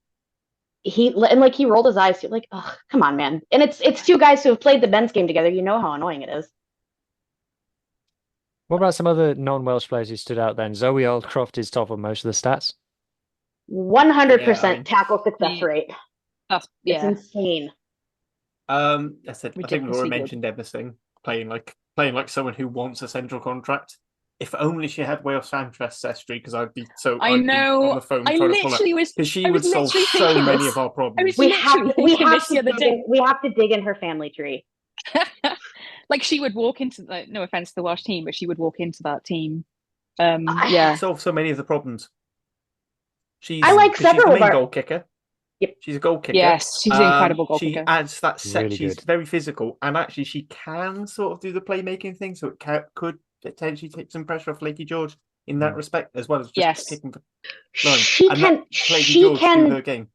He rolled his eyes. Like, oh, come on, man! And it's 2 guys who have played the men's game together. You know how annoying it is. What about some other non-Welsh players who stood out then? Zoe Aldcroft is top of most of the stats. 100% tackle success rate. It's insane. I said I think Laura mentioned everything. Playing like someone who wants a central contract. If only she had Wales ancestry, because I'd be on the phone trying to pull her, because she would solve so many of our problems. We have to dig in her family tree. Like she would walk into no offense to the Welsh team, but she would walk into that team. Solve so many of the problems. She's the main goal kicker. Yep. She's a goal kicker. Yes, she's an incredible goal kicker. She adds that set. Really she's good. very physical, and actually she can sort of do the playmaking thing, so it could potentially take some pressure off Lakey George in that respect, as well as just kicking for line. She can do her game.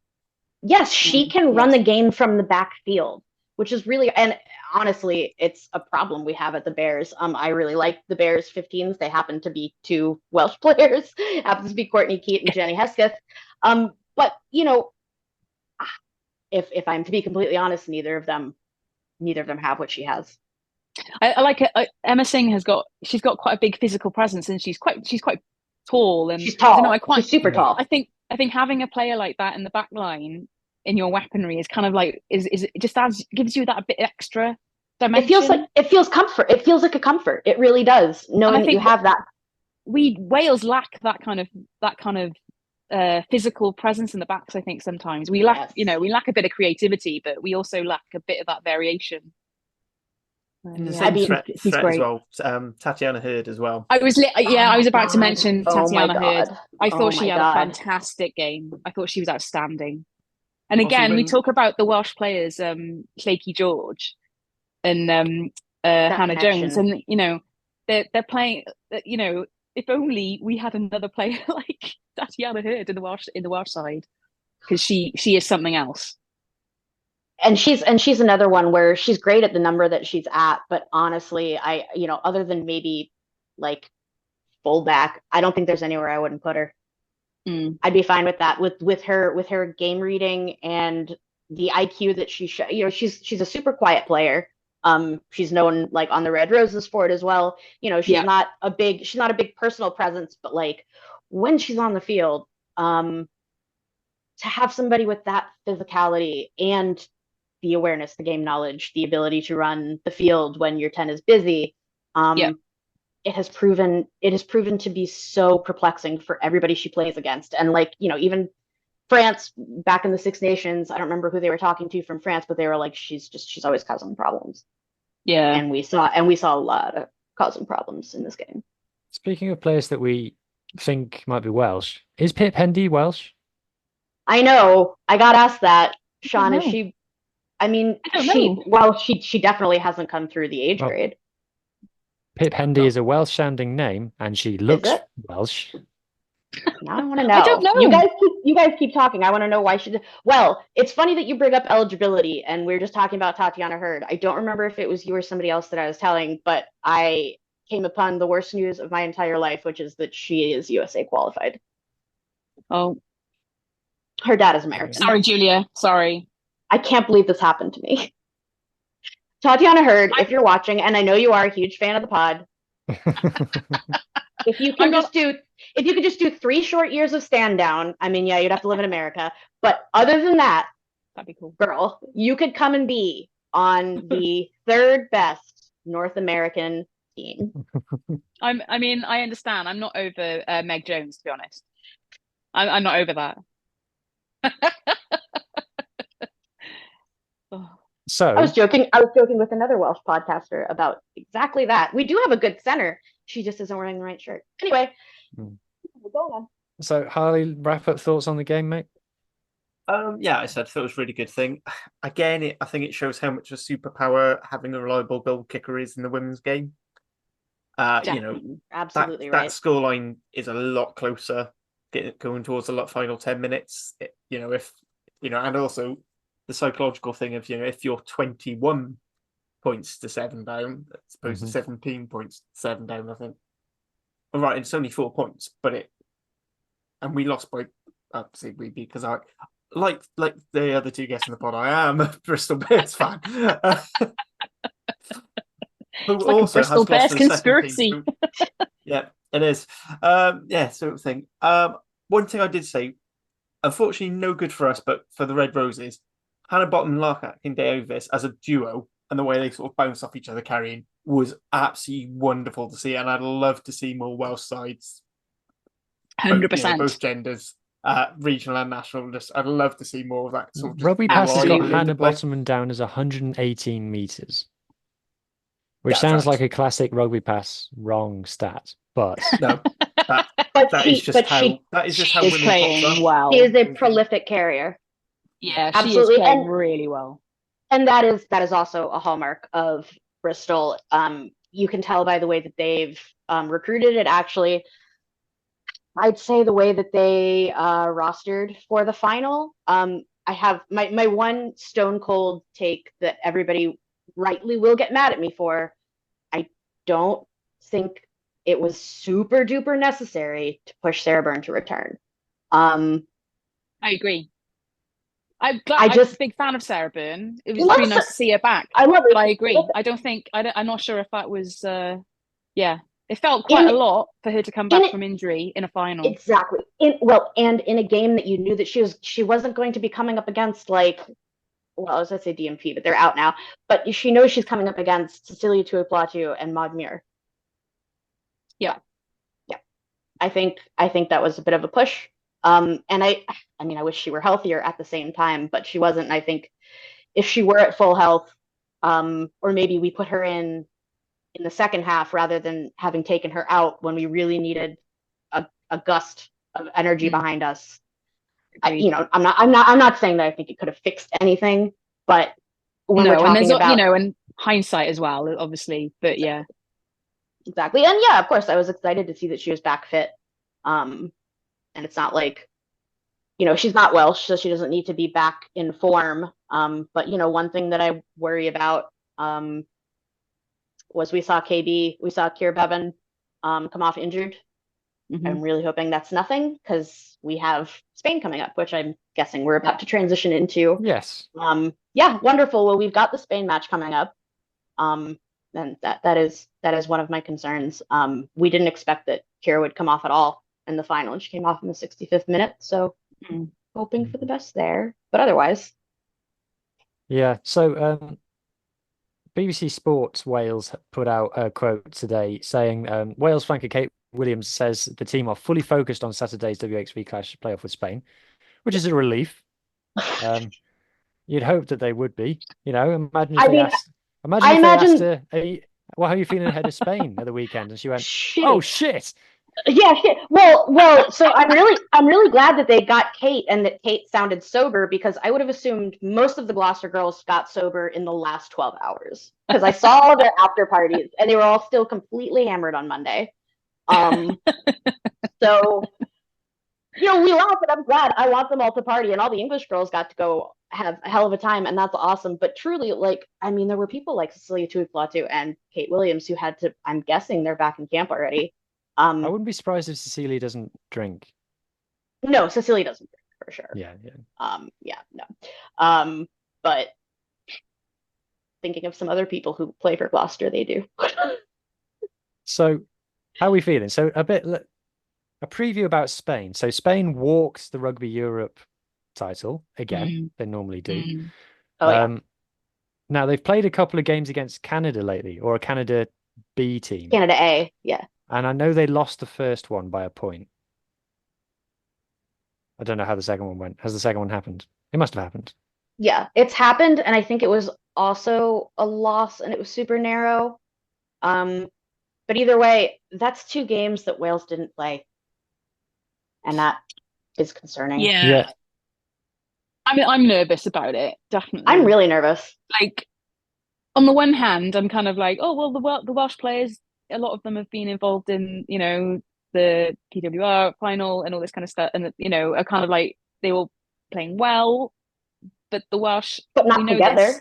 Yes, she can run the game from the backfield, which is really, and honestly, it's a problem we have at the Bears. I really like the Bears 15s. They happen to be two Welsh players, happens to be Courtney Keat and Jenny Hesketh. But if I'm to be completely honest, neither of them have what she has. I like it. Emma Singh she's got quite a big pphysical presence, and she's quite tall, and she's tall. She's super tall. I think having a player like that in the back line in your weaponry is kind of like it just gives you that a bit extra dimension. It feels comfort. It feels like a comfort. It really does, knowing that you have that. Wales lack that kind of physical presence in the backs. I think sometimes we lack we lack a bit of creativity, but we also lack a bit of that variation. In the same threat as well, Tatiana Hurd as well. I was about to mention Tatiana Hurd. I thought she had a fantastic game. I thought she was outstanding. And again, we talk about the Welsh players, Lakey George and Hannah Jones, and they're playing. If only we had another player like Tatiana Hurd in the Welsh side, because she is something else. And she's another one where she's great at the number that she's at, but honestly, other than maybe like fullback, I don't think there's anywhere I wouldn't put her. I'd be fine with that, with her game reading and the IQ that she's a super quiet player. She's known like on the Red Roses for it as well. She's not a big personal presence, but like when she's on the field, to have somebody with that physicality and the awareness, the game knowledge, the ability to run the field when your 10 is busy, it has proven to be so perplexing for everybody she plays against. And even France back in the Six Nations, I don't remember who they were talking to from France, but they were like, she's always causing problems. Yeah. And we saw a lot of causing problems in this game. Speaking of players that we think might be Welsh, is Pip Hendy Welsh? I know. I got asked that. Sean, is she? I mean, she definitely hasn't come through the age grade. Pip Hendy is a Welsh-sounding name, and she looks Welsh. Now I want to know. I don't know. You guys keep talking. I want to know why she did. Well, it's funny that you bring up eligibility, and we were just talking about Tatiana Hurd. I don't remember if it was you or somebody else that I was telling, but I came upon the worst news of my entire life, which is that she is USA qualified. Oh. Her dad is American. Sorry, Julia. Sorry. I can't believe this happened to me. Tatiana Hurd, if you're watching, and I know you are a huge fan of the pod, if you could just do 3 short years of stand down, I mean, you'd have to live in America, but other than that, that'd be cool. Girl, you could come and be on the 3rd best North American team. I mean, I understand. I'm not over Meg Jones, to be honest. I'm not over that. So I was joking with another Welsh podcaster about exactly that. We do have a good center. She just isn't wearing the right shirt. Anyway, go on. So Harley, wrap up thoughts on the game, mate? I thought it was a really good thing. Again, I think it shows how much of a superpower having a reliable goal kicker is in the women's game. Absolutely right. That scoreline is a lot closer, going towards the final 10 minutes. And also the psychological thing of, if you're 21 points to 7 down, as opposed to 17 points to 7 down, I think. All right, it's only 4 points, and we lost by, obviously because I, like the other 2 guests in the pod, I am a Bristol Bears fan. Who it's like also a Bristol Bears conspiracy. Yeah, it is. Sort of thing. One thing I did say, unfortunately, no good for us, but for the Red Roses, Hannah Bottom and Lark in Davis as a duo and the way they sort of bounce off each other carrying was absolutely wonderful to see. And I'd love to see more Welsh sides, both 100%. genders, regional and national. I'd love to see more of that sort of Rugby Pass has got Absolutely. Hannah Bottoman down as 118 meters, which Yeah, sounds right. like a classic Rugby Pass wrong stat, but No, But that is just how She is women playing pops are. well. she is a prolific carrier. Yeah, Absolutely. she is playing And really well. and that is also a hallmark of Bristol. You can tell by the way that they've recruited it. Actually, I'd say the way that they rostered for the final. I have my one stone cold take that everybody rightly will get mad at me for. I don't think it was super duper necessary to push Sarah Byrne to return. I agree. I'm a big fan of Sarah Byrne. It was really nice to see her back. I love it. But I agree. I don't think I'm not sure if that was it felt quite a lot for her to come back from injury in a final. Exactly. And in a game that you knew that she wasn't going to be coming up against, like, well, I was going to say DMP, but they're out now. But she knows she's coming up against Cecilia Tuipulotu and Maud Muir. Yeah. I think that was a bit of a push. And I mean, I wish she were healthier at the same time, but she wasn't. And I think if she were at full health, or maybe we put her in the second half rather than having taken her out when we really needed a gust of energy behind us. I'm not saying that I think it could have fixed anything, but when we're talking about, and hindsight as well, obviously. But yeah, exactly. And yeah, of course, I was excited to see that she was back fit. And it's not like, she's not Welsh, so she doesn't need to be back in form. But one thing that I worry about was we saw Keir Bevan come off injured. Mm-hmm. I'm really hoping that's nothing, because we have Spain coming up, which I'm guessing we're about to transition into. yes. Yeah, wonderful. Well, we've got the Spain match coming up. And that is one of my concerns. We didn't expect that Keir would come off at all in the final, and she came off in the 65th minute. So hoping for the best there. But otherwise. Yeah. So BBC Sports Wales put out a quote today saying Wales flanker Kate Williams says the team are fully focused on Saturday's WXV Clash playoff with Spain, which is a relief. You'd hope that they would be. Imagine if they asked. Imagine if they asked her, "Well, how are you feeling ahead of Spain at the weekend?" And she went, shit. "Oh shit." Yeah, shit. Well. So I'm really glad that they got Kate and that Kate sounded sober, because I would have assumed most of the Gloucester girls got sober in the last 12 hours, because I saw their after parties and they were all still completely hammered on Monday. So we laugh, and I'm glad. I want them all to party, and all the English girls got to go have a hell of a time, and that's awesome. But truly, there were people like Cecilia Tuipulotu and Kate Williams who had to. I'm guessing they're back in camp already. I wouldn't be surprised if Cecilia doesn't drink. No, Cecilia doesn't drink for sure. Yeah. No. But thinking of some other people who play for Gloucester, they do. So, how are we feeling? So a preview about Spain. So Spain walks the Rugby Europe title again. They normally do. Oh, yeah. Now they've played a couple of games against Canada lately, or a Canada B team. Canada A, yeah. And I know they lost the first one by a point. I don't know how the second one went. Has the second one happened? It must have happened. Yeah, it's happened, and I think it was also a loss, and it was super narrow. But either way, that's 2 games that Wales didn't play, and that is concerning. Yeah. I'm nervous about it, definitely. I'm really nervous. Like, on the one hand, I'm kind of like, oh well, the Welsh players, a lot of them have been involved in the PWR final and all this kind of stuff, and are kind of like, they were playing well, but the Welsh, but not together.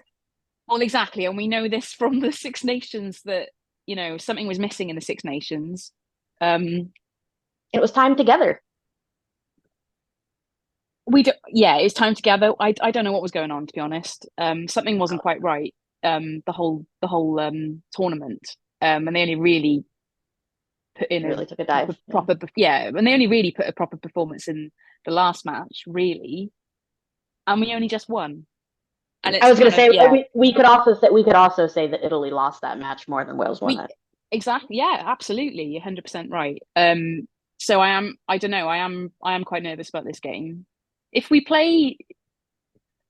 Well, exactly, and we know this from the Six Nations that something was missing in the Six Nations. It was time together. It's time together. I don't know what was going on, to be honest. Something wasn't quite right. The whole tournament. And they only really put in took a dive. Proper, and they only really put a proper performance in the last match, really. And we only just won. And I was going to say yeah. we could also say that Italy lost that match more than Wales won it. Exactly. Yeah, absolutely. You're 100% right. So I don't know, I am quite nervous about this game. If we play,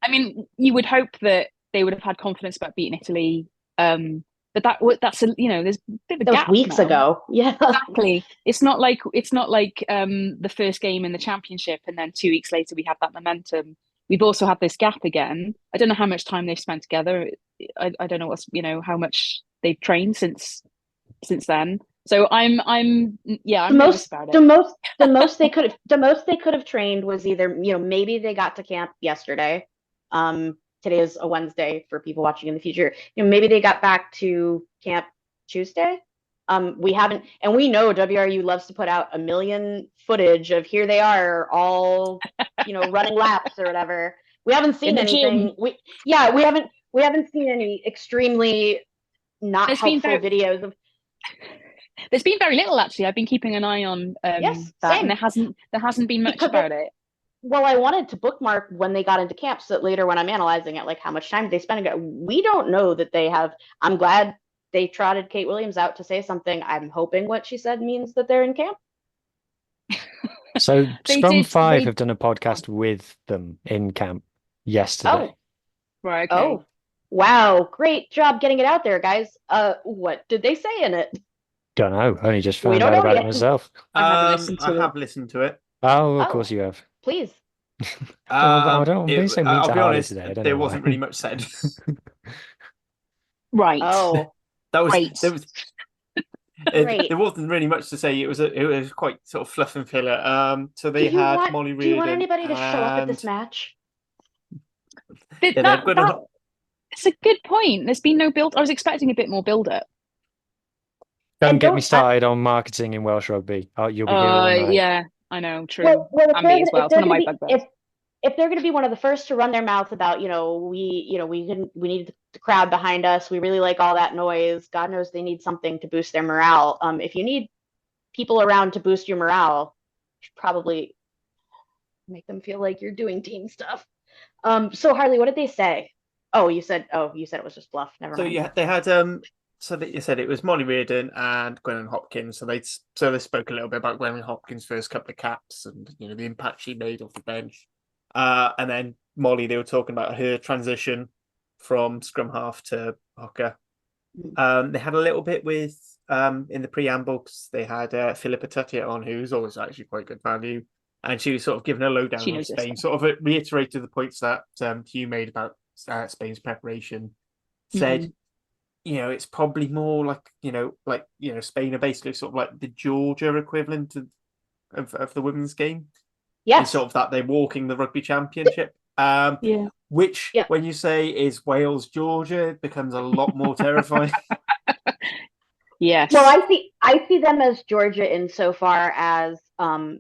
I mean, you would hope that they would have had confidence about beating Italy. But that's there's a bit of a That was gap weeks now. ago. Yeah. Exactly. It's not like the first game in the championship and then 2 weeks later we have that momentum. We've also had this gap again. I don't know how much time they've spent together. I don't know how much they've trained since then. So I'm nervous about it. The most they could have trained was either, maybe they got to camp yesterday. Today is a Wednesday for people watching in the future. Maybe they got back to camp Tuesday. We haven't, and we know WRU loves to put out a million footage of here they are all, running laps or whatever. We haven't seen anything. We haven't seen any extremely not helpful videos of. There's been very little, actually. I've been keeping an eye on Yes, that, same. and there hasn't been much about it. Well, I wanted to bookmark when they got into camp so that later when I'm analyzing it, like how much time they spend. We don't know that they have. I'm glad they trotted Kate Williams out to say something. I'm hoping what she said means that they're in camp. So Scrum 5 have done a podcast with them in camp yesterday. Oh, right. Okay. Oh, wow. Great job getting it out there, guys. What did they say in it? Don't know. Only just found out about it myself. I have listened to it. Oh, of course you have. Please. I'll be honest, today. There wasn't really much said. Right. Oh, that was great. There wasn't really much to say. It was quite sort of fluff and filler. So they had Molly Reardon. Do you want anybody to show up at this match? It's a good point. There's been no build. I was expecting a bit more build up. Don't get me started on marketing in Welsh rugby. You'll be here all night. Yeah, I know. True. Well, and me as well. It's one of my bugbears. If they're going to be one of the first to run their mouth about, we need the crowd behind us. We really like all that noise. God knows they need something to boost their morale. If you need people around to boost your morale, you should probably make them feel like you're doing team stuff. So Harley, what did they say? You said it was just bluff. Never mind. So yeah, they had so that you said it was Molly Reardon and Gwennon Hopkins. So they spoke a little bit about Gwennon Hopkins' first couple of caps and the impact she made off the bench. And then Molly, they were talking about her transition from scrum half to hooker. They had a little bit with in the preamble because they had Philippa Tuttiett on, who's always actually quite good value, and she was sort of giving a lowdown on Spain. Sort of reiterated the points that Hugh made about Spain's preparation. Said, it's probably more like Spain are basically sort of like the Georgia equivalent of the women's game. Yes. And sort of that they're walking the rugby championship. Which, when you say is Wales Georgia, it becomes a lot more terrifying. Yes. Well, I see them as Georgia insofar as and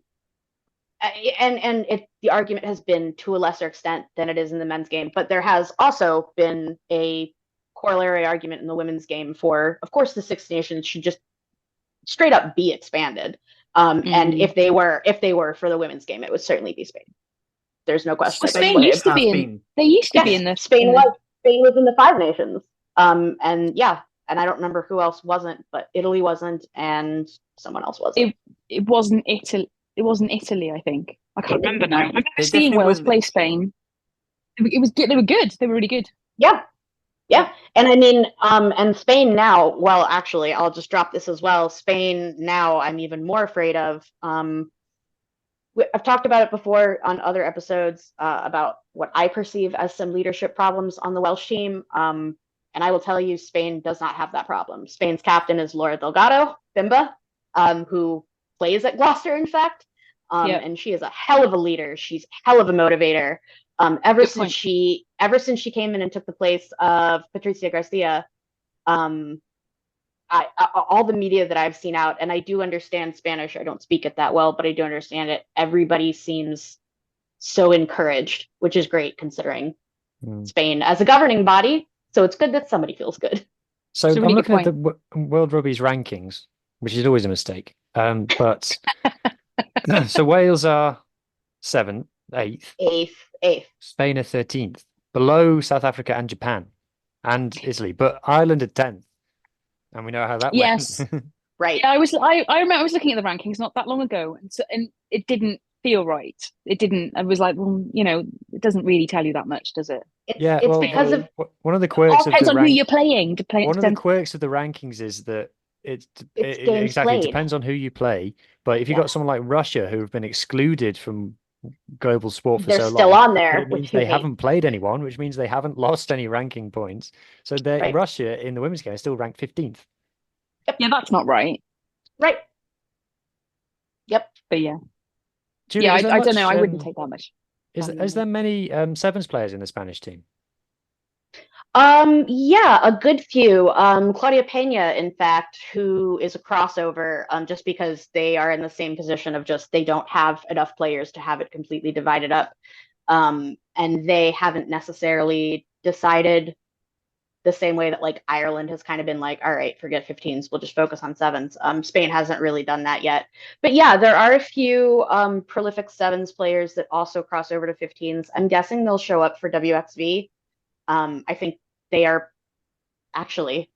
the argument has been to a lesser extent than it is in the men's game, but there has also been a corollary argument in the women's game for, of course, the Six Nations should just straight up be expanded. And if they were for the women's game, it would certainly be Spain. There's no question. Spain used to be in. They used to be in the. Spain was in the Five Nations. And I don't remember who else wasn't, but Italy wasn't, and someone else wasn't. It wasn't Italy. It wasn't Italy. I think I can't remember now. I remember seeing Wales play Spain. It was good. They were good. They were really good. Yeah. And I mean, and Spain now, well, actually, I'll just drop this as well. Spain now, I'm even more afraid of. I've talked about it before on other episodes about what I perceive as some leadership problems on the Welsh team. And I will tell you, Spain does not have that problem. Spain's captain is Laura Delgado, Bimba, who plays at Gloucester, in fact. And she is a hell of a leader. She's a hell of a motivator. Ever since she came in and took the place of Patricia Garcia, all the media that I've seen out, and I do understand Spanish. I don't speak it that well, but I do understand it. Everybody seems so encouraged, which is great considering Spain as a governing body. So it's good that somebody feels good. So I'm looking at the World Rugby's rankings, which is always a mistake. But so Wales are 7th, 8th. Eighth. Spain are 13th. below South Africa and Japan and Italy, but Ireland are 10th. And we know how that Yes. went. Right. Yeah, I remember I was looking at the rankings not that long ago, and it didn't feel right. It didn't. I was like, well, it doesn't really tell you that much, does it? It's because of one of the quirks of Depends the on who you're playing. one of the quirks of the rankings is that it games exactly played. depends on who you play. But if you've Yeah. got someone like Russia who have been excluded from global sport for they're so still long, on there, it means which they you hate. haven't played anyone, which means they haven't lost any ranking points. So Right. Russia in the women's game is still ranked 15th. Yeah, that's not right. Right. Yep. But yeah. Julie, Yeah, is there I don't much, know. I wouldn't take that much. Is there many sevens players in the Spanish team? Yeah, a good few. Claudia Pena, in fact, who is a crossover, just because they are in the same position of just they don't have enough players to have it completely divided up. And they haven't necessarily decided the same way that like Ireland has kind of been like, all right, forget 15s, we'll just focus on sevens. Spain hasn't really done that yet. But yeah, there are a few prolific sevens players that also cross over to 15s. I'm guessing they'll show up for WXV. I think they are actually,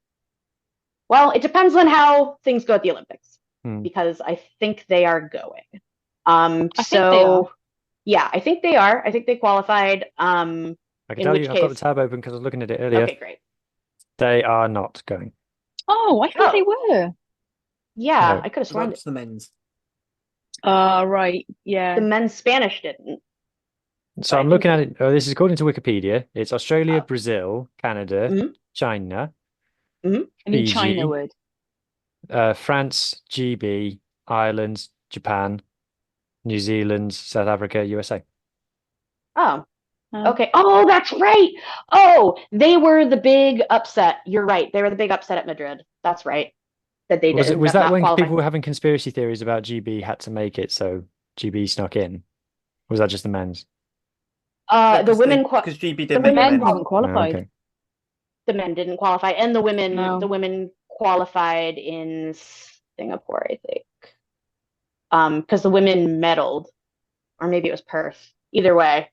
well, it depends on how things go at the Olympics, because I think they are going. Yeah, I think they are. I think they qualified. I can tell you, I've got the tab open because I was looking at it earlier. Okay, great. They are not going. Oh, I thought they were. Yeah, No. I could have sworn What's the men's? Right. Yeah. the men's Spanish didn't. So But I I'm think looking at it. This is according to Wikipedia. It's Australia, Oh. Brazil, Canada, Mhm. China, I mean, Fiji, China would. France, GB, Ireland, Japan, New Zealand, South Africa, USA. Oh, okay. Oh, that's right. Oh, they were the big upset. You're right. They were the big upset at Madrid. That's right. That they Was did. that not when qualify. people were having conspiracy theories about GB had to make it, so GB snuck in? Or was that just the men's? The women because GB the didn't make Men the haven't men's. qualified. Okay. the men didn't qualify, and the women No. the women qualified in Singapore, I think. Because the women medaled, or maybe it was Perth. Either way,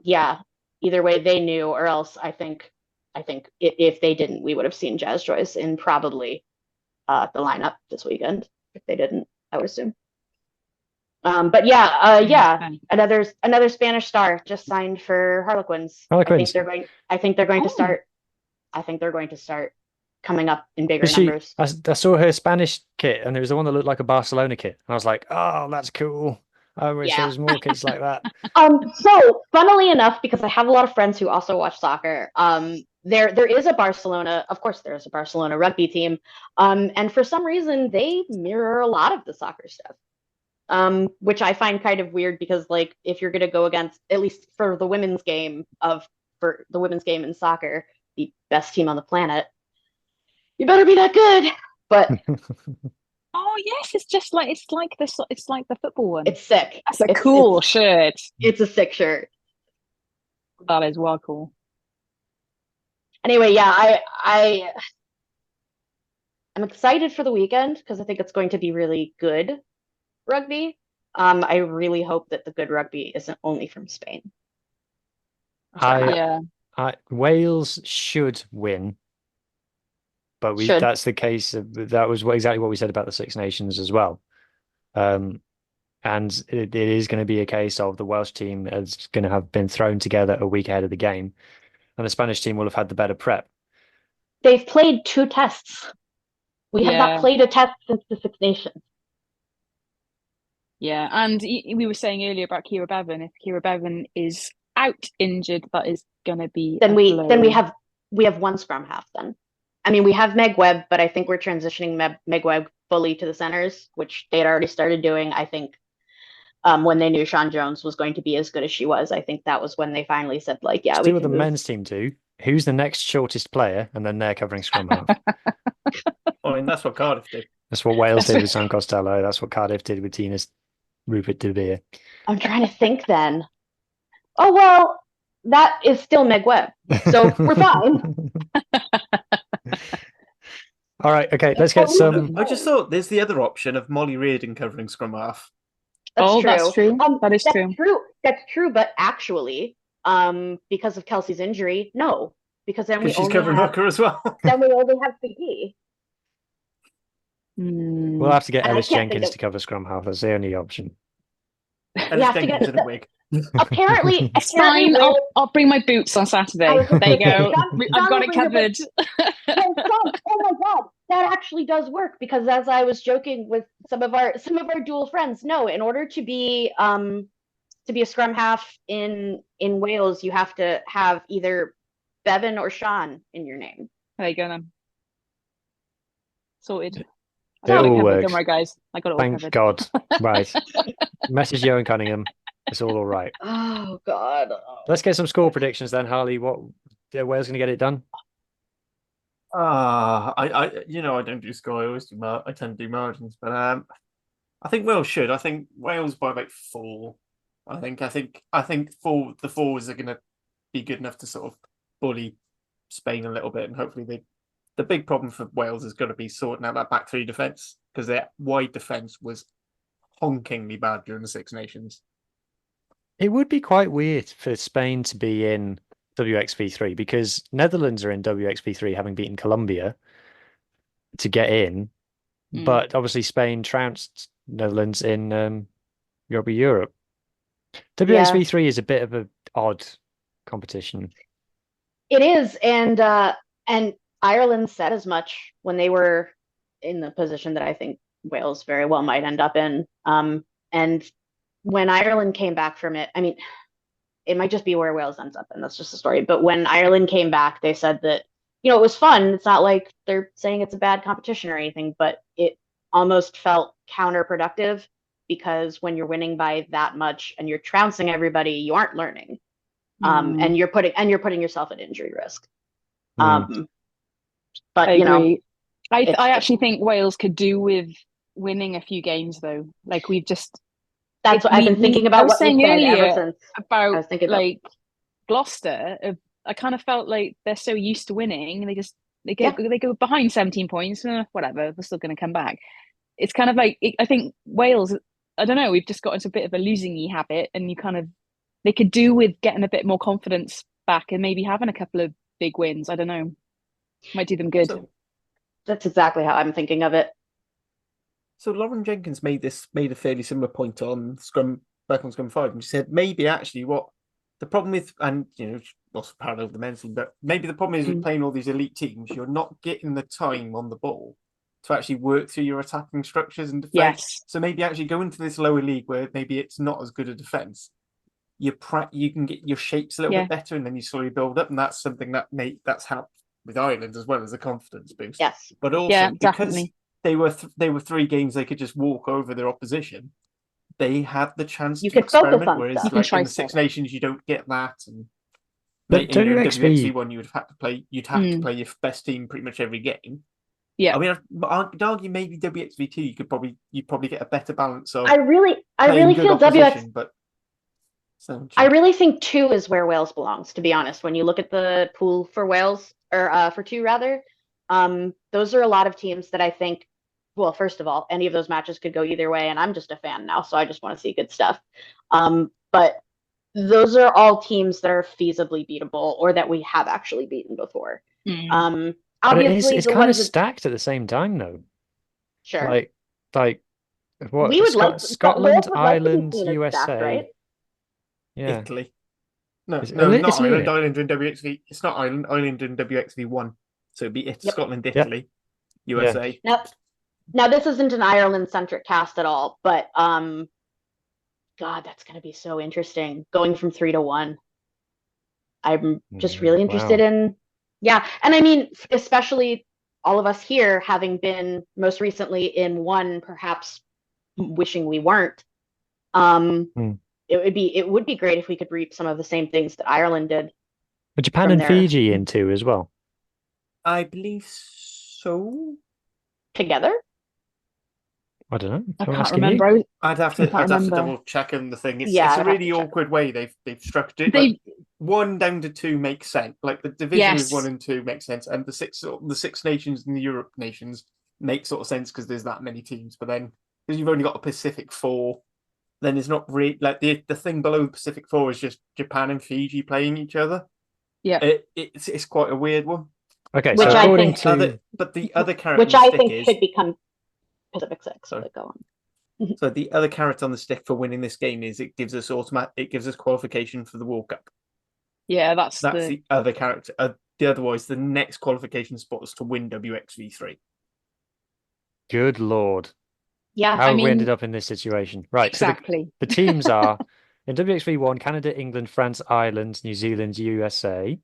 yeah. Either way, they knew, or else I think if they didn't, we would have seen Jazz Joyce in probably the lineup this weekend. If they didn't, I would assume. But yeah, another Spanish star just signed for Harlequins. Harlequins. I think they're going to Oh. start. I think they're going to start coming up in bigger Because numbers. I saw her Spanish kit, and there was the one that looked like a Barcelona kit, and I was like, "Oh, that's cool. I wish there Yeah. was more kits like that." So funnily enough, because I have a lot of friends who also watch soccer, there is a Barcelona, of course, there is a Barcelona rugby team, and for some reason they mirror a lot of the soccer stuff. Which I find kind of weird because, like, if you're going to go against, at least for the women's game in soccer, the best team on the planet, you better be that good. But Oh yes, it's like the football one. it's sick. That's a cool shirt. It's a sick shirt. That is well cool. Anyway, yeah, I'm excited for the weekend because I think it's going to be really good rugby. I really hope that the good rugby isn't only from Spain. Wales should win, but that's the case. That was exactly what we said about the Six Nations as well. And it is going to be a case of the Welsh team is going to have been thrown together a week ahead of the game, and the Spanish team will have had the better prep. They've played 2 tests. We have not played a test since the Six Nations. Yeah, and we were saying earlier about Kira Bevan. If Kira Bevan is out injured, that is going to be then we have one scrum half. Then, I mean, we have Meg Webb, but I think we're transitioning Meg Webb fully to the centers, which they had already started doing. I think when they knew Sean Jones was going to be as good as she was, I think that was when they finally said, like, yeah, we do what the men's team do. Who's the next shortest player, and then they're covering scrum half. I mean, that's what Cardiff did. That's what Wales did with Sam Costello. That's what Cardiff did with Tina's Rupert De Beer. I'm trying to think then. Oh, well, that is still Meg Webb. So we're fine. All right. Okay. Let's get some. I just thought there's the other option of Molly Reardon covering scrum half. That's true. That's true. That is true. That's true. But actually, because of Kelsey's injury? No, because then we Because she's only covering have hooker as well. then we only have CP. We'll have to get And I Ellis can't think Jenkins of- to cover scrum half. That's the only option. Ellis have to Jenkins get in a wig. apparently It's fine. Wales- I'll bring my boots on Saturday. I was just There you gonna say, go. John- I've John got will it bring your covered. Well, Sean, oh my God, that actually does work, because as I was joking with some of our dual friends, no, in order to be a scrum half in Wales, you have to have either Bevan or Sean in your name. There you go then. Sorted. I It got it all covered. works. Don't worry, guys. I got it all Thank covered. God. Right. Message Johan Cunningham. It's all right. Oh God. Let's get some score predictions then, Harley. What Wales going to get it done? I don't do score. I always do. I tend to do margins, but I think Wales should. I think Wales by about 4. I think the forwards are going to be good enough to sort of bully Spain a little bit, and hopefully the big problem for Wales is going to be sorting out that back 3 defence, because their wide defence was honkingly bad during the Six Nations. It would be quite weird for Spain to be in WXV3 because Netherlands are in WXV3 having beaten Colombia to get in, but obviously Spain trounced Netherlands in Rugby Europe. WXV3 is a bit of an odd competition. It is, and Ireland said as much when they were in the position that I think Wales very well might end up in. And when Ireland came back from it, I mean, it might just be where Wales ends up, and that's just the story. But when Ireland came back, they said that, it was fun. It's not like they're saying it's a bad competition or anything, but it almost felt counterproductive, because when you're winning by that much and you're trouncing everybody, you aren't learning. And you're putting yourself at injury risk. But I agree. I it's- actually think Wales could do with winning a few games though. Like we've just that's what I've been thinking about. I was What saying you said earlier ever since. I was about thinking about- like Gloucester. I kind of felt like they're so used to winning, and they go behind 17 points. Whatever, they're still going to come back. It's kind of like I think Wales. I don't know. We've just got into a bit of a losing-y habit, and they could do with getting a bit more confidence back and maybe having a couple of big wins. I don't know. Might do them good. So, That's exactly how I'm thinking of it. So Lauren Jenkins made a fairly similar point on Scrum 5, and she said maybe actually what the problem with, and also parallel with the men's team, but maybe the problem is with playing all these elite teams, you're not getting the time on the ball to actually work through your attacking structures and defense. Yes. So maybe actually go into this lower league where maybe it's not as good a defense. You can get your shapes a little bit better, and then you slowly build up, and that's something that's helped with Ireland as well as a confidence boost. Yes, but also because they were 3 games they could just walk over their opposition. They had the chance to experiment, whereas like in the Six Nations you don't get that. And but in WXV1 you'd have to play your best team pretty much every game. Yeah, I mean, I'd argue maybe WXV2 you'd probably get a better balance of. I really feel I really think 2 is where Wales belongs, to be honest. When you look at the pool for Wales, or for 2 rather, those are a lot of teams that I think, well, first of all, any of those matches could go either way, and I'm just a fan now, so I just want to see good stuff. But those are all teams that are feasibly beatable, or that we have actually beaten before. Obviously, it's kind of stacked at the same time, though. Sure. Like what? We would Scotland, Ireland, USA, stacked, right? Yeah. Italy. No, not Italy. Ireland. Ireland in WXV. It's not Ireland. Ireland in WXV1. So it'd be Scotland, Italy, USA. Now this isn't an Ireland-centric cast at all, but God, that's going to be so interesting. Going from 3 to 1. I'm just really interested in. Yeah, and I mean, especially all of us here having been most recently in 1, perhaps wishing we weren't. It would be great if we could reap some of the same things that Ireland did. But Japan and Fiji in 2 as well. I believe so. Together? I don't know. I can't remember. I'd have to double check on the thing. It's a really awkward way they've structured it. 1 down to 2 makes sense. Like the division is 1 and 2 makes sense, and the six nations and the Europe nations make sort of sense because there's that many teams. But then because you've only got a Pacific 4 then it's not really like the thing below the Pacific Four is just Japan and Fiji playing each other. Yeah. It's quite a weird one. Okay, Which so I according think- to But the other carrot Which on the I stick think is should become Pacific Six. So Sorry. go on. so the other carrot on the stick for winning this game is it gives us qualification for the World Cup. Yeah, that's the other character. Otherwise, the next qualification spot is to win WXV3. good Lord, Yeah, how I have we ended mean, up in this situation? Right, so exactly. the teams are in WXV1, Canada, England, France, Ireland, New Zealand, USA.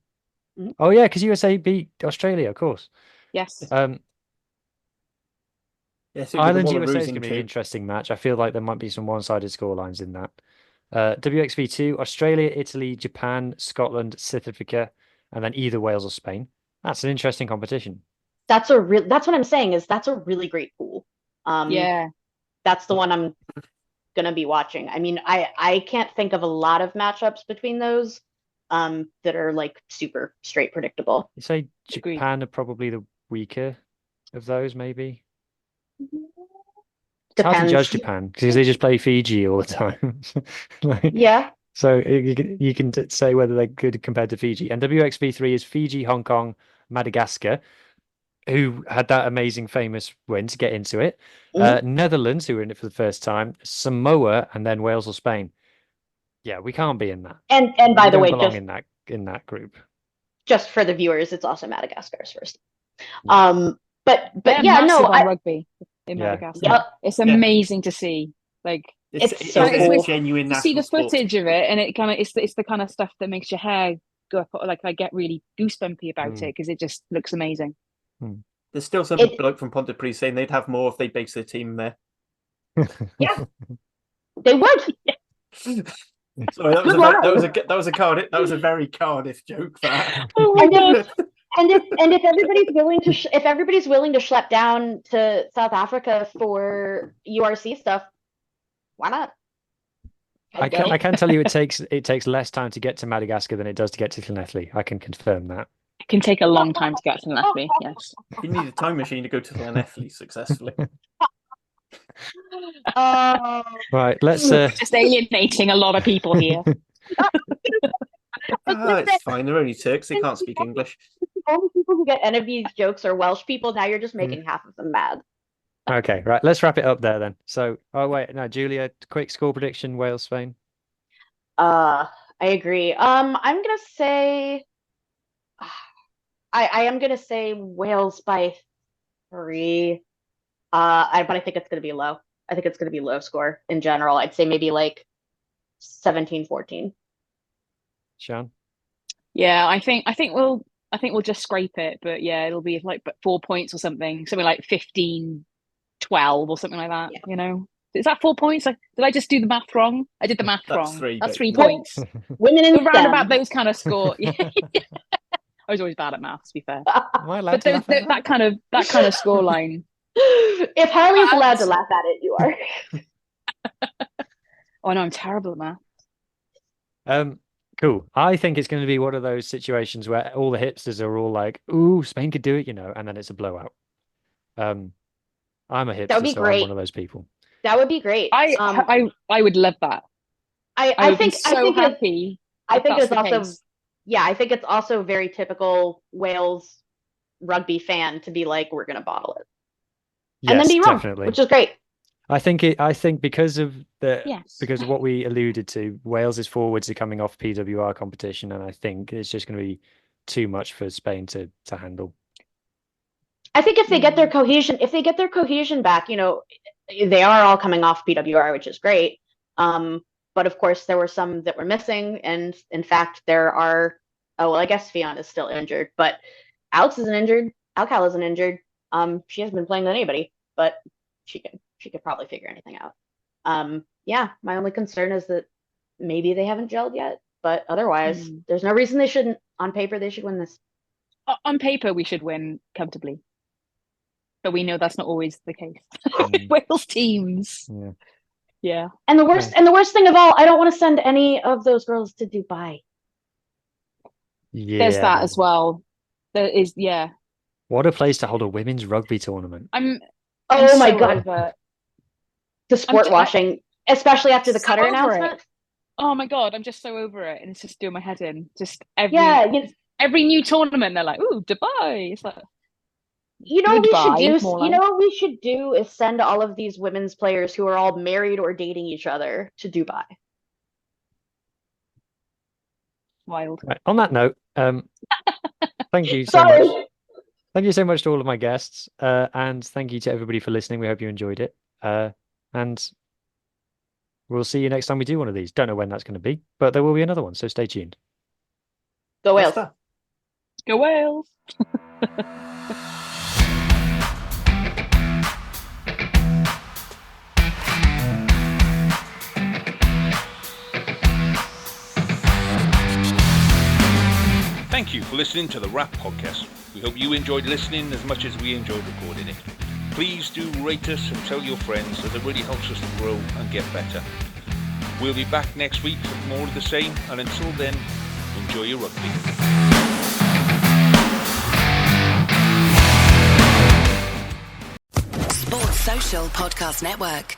Mhm. Oh yeah, because USA beat Australia, of course. Yes. Yes, Ireland USA is going to be an interesting match. I feel like there might be some one-sided scorelines in that. WXV2, Australia, Italy, Japan, Scotland, South Africa, and then either Wales or Spain. That's an interesting competition. that's what I'm saying is that's a really great pool. Yeah. That's the one I'm gonna be watching. I mean, I can't think of a lot of matchups between those that are like super straight predictable. You say Agreed. Japan are probably the weaker of those, maybe? It's hard to Depends. judge Japan because they just play Fiji all the time. Like, Yeah. so you can say whether they're good compared to Fiji. And WXV3 is Fiji, Hong Kong, Madagascar, who had that amazing famous win to get into it. Netherlands, who were in it for the first time, Samoa, and then Wales or Spain. Yeah, we can't be in that. And We by the don't way, belong in that group. just for the viewers, it's also Madagascar's first. Yeah. But They're yeah, massive no, on rugby in Yeah. Madagascar. Yep. It's amazing to see. Like It's so it's cool. like- genuine to see the national sport. footage of it, and it's the kind of stuff that makes your hair go up. Like I get really goosebumpy about it because it just looks amazing. There's still some bloke from Pontypridd saying they'd have more if they based their team there. Yeah, they would. Sorry, that was Good line. that was a very Cardiff joke. That. Oh my god! And if everybody's willing to if everybody's willing to schlep down to South Africa for URC stuff, why not? I can tell you it takes less time to get to Madagascar than it does to get to Llanelli. I can confirm that. It can take a long time to get to Llanelli. Yes. You need a time machine to go to Llanelli successfully. Right, let's Just alienating a lot of people here. It's fine. They're only Turks. They can't speak English. Only people who get any of these jokes are Welsh people. Now you're just making half of them mad. Okay, right. Let's wrap it up there then. So, oh wait, no, Julia, quick score prediction: Wales, Spain. I agree. I'm gonna say, I am gonna say Wales by 3. But I think it's gonna be low. I think it's gonna be low score in general. I'd say maybe like 17-14. Sean. Yeah, I think we'll just scrape it, but yeah, it'll be like 4 points or something like 15-12 or something like that. Yeah. You know, is that 4 points? Did I just do the math wrong? I did the math That's wrong. 3, That's but- 3 points. Women in Around STEM. about those kind of score. Yeah. I was always bad at maths, to be fair. Am I allowed But to laugh at that kind of score line. If Harley is allowed to laugh at it, you are. Oh no, I'm terrible at math. Cool. I think it's going to be one of those situations where all the hipsters are all like, "Ooh, Spain could do it," and then it's a blowout. I'm a That would hipster, be so I'm great. one of those people. That would be great. I would love that. I would think be so happy. I think that's it's the also case. I think it's also very typical Wales rugby fan to be like, we're gonna bottle it. And then Yes, be wrong, definitely. which is great. I think because of Yes. because of what we alluded to, Wales's forwards are coming off PWR competition, and I think it's just going to be too much for Spain to handle. I think if they get their cohesion back, they are all coming off PWR, which is great. But of course, there were some that were missing, and in fact, there are. Oh well, I guess Sian is still injured, but Alex isn't injured. Alcal isn't injured. She hasn't been playing with anybody, but she could probably figure anything out. Yeah, my only concern is that maybe they haven't gelled yet, but otherwise, there's no reason they shouldn't. On paper, they should win this. On paper, we should win comfortably, but we know that's not always the case with Wales teams. Yeah. And the worst thing of all, I don't want to send any of those girls to Dubai. Yeah, There's that as well. There is, yeah. What a place to hold a women's rugby tournament. I'm Oh my so god, over- the sport washing. especially after the So Qatar over it. announcement. Oh my God, I'm just so over it. And it's just doing my head in. Just every new tournament, they're like, ooh, Dubai. It's like, you know what we should Goodbye, do? more You like. know what we should do is send all of these women's players who are all married or dating each other to Dubai. Wild. Right, on that note, thank you so Sorry. much. Thank you so much to all of my guests, and thank you to everybody for listening. We hope you enjoyed it, and we'll see you next time we do one of these. Don't know when that's going to be, but there will be another one, so stay tuned. Go Wales. Leicester. Go Wales. Thank you for listening to the Rap Podcast. We hope you enjoyed listening as much as we enjoyed recording it. Please do rate us and tell your friends, as it really helps us to grow and get better. We'll be back next week with more of the same, and until then, enjoy your rugby. Sports Social Podcast Network.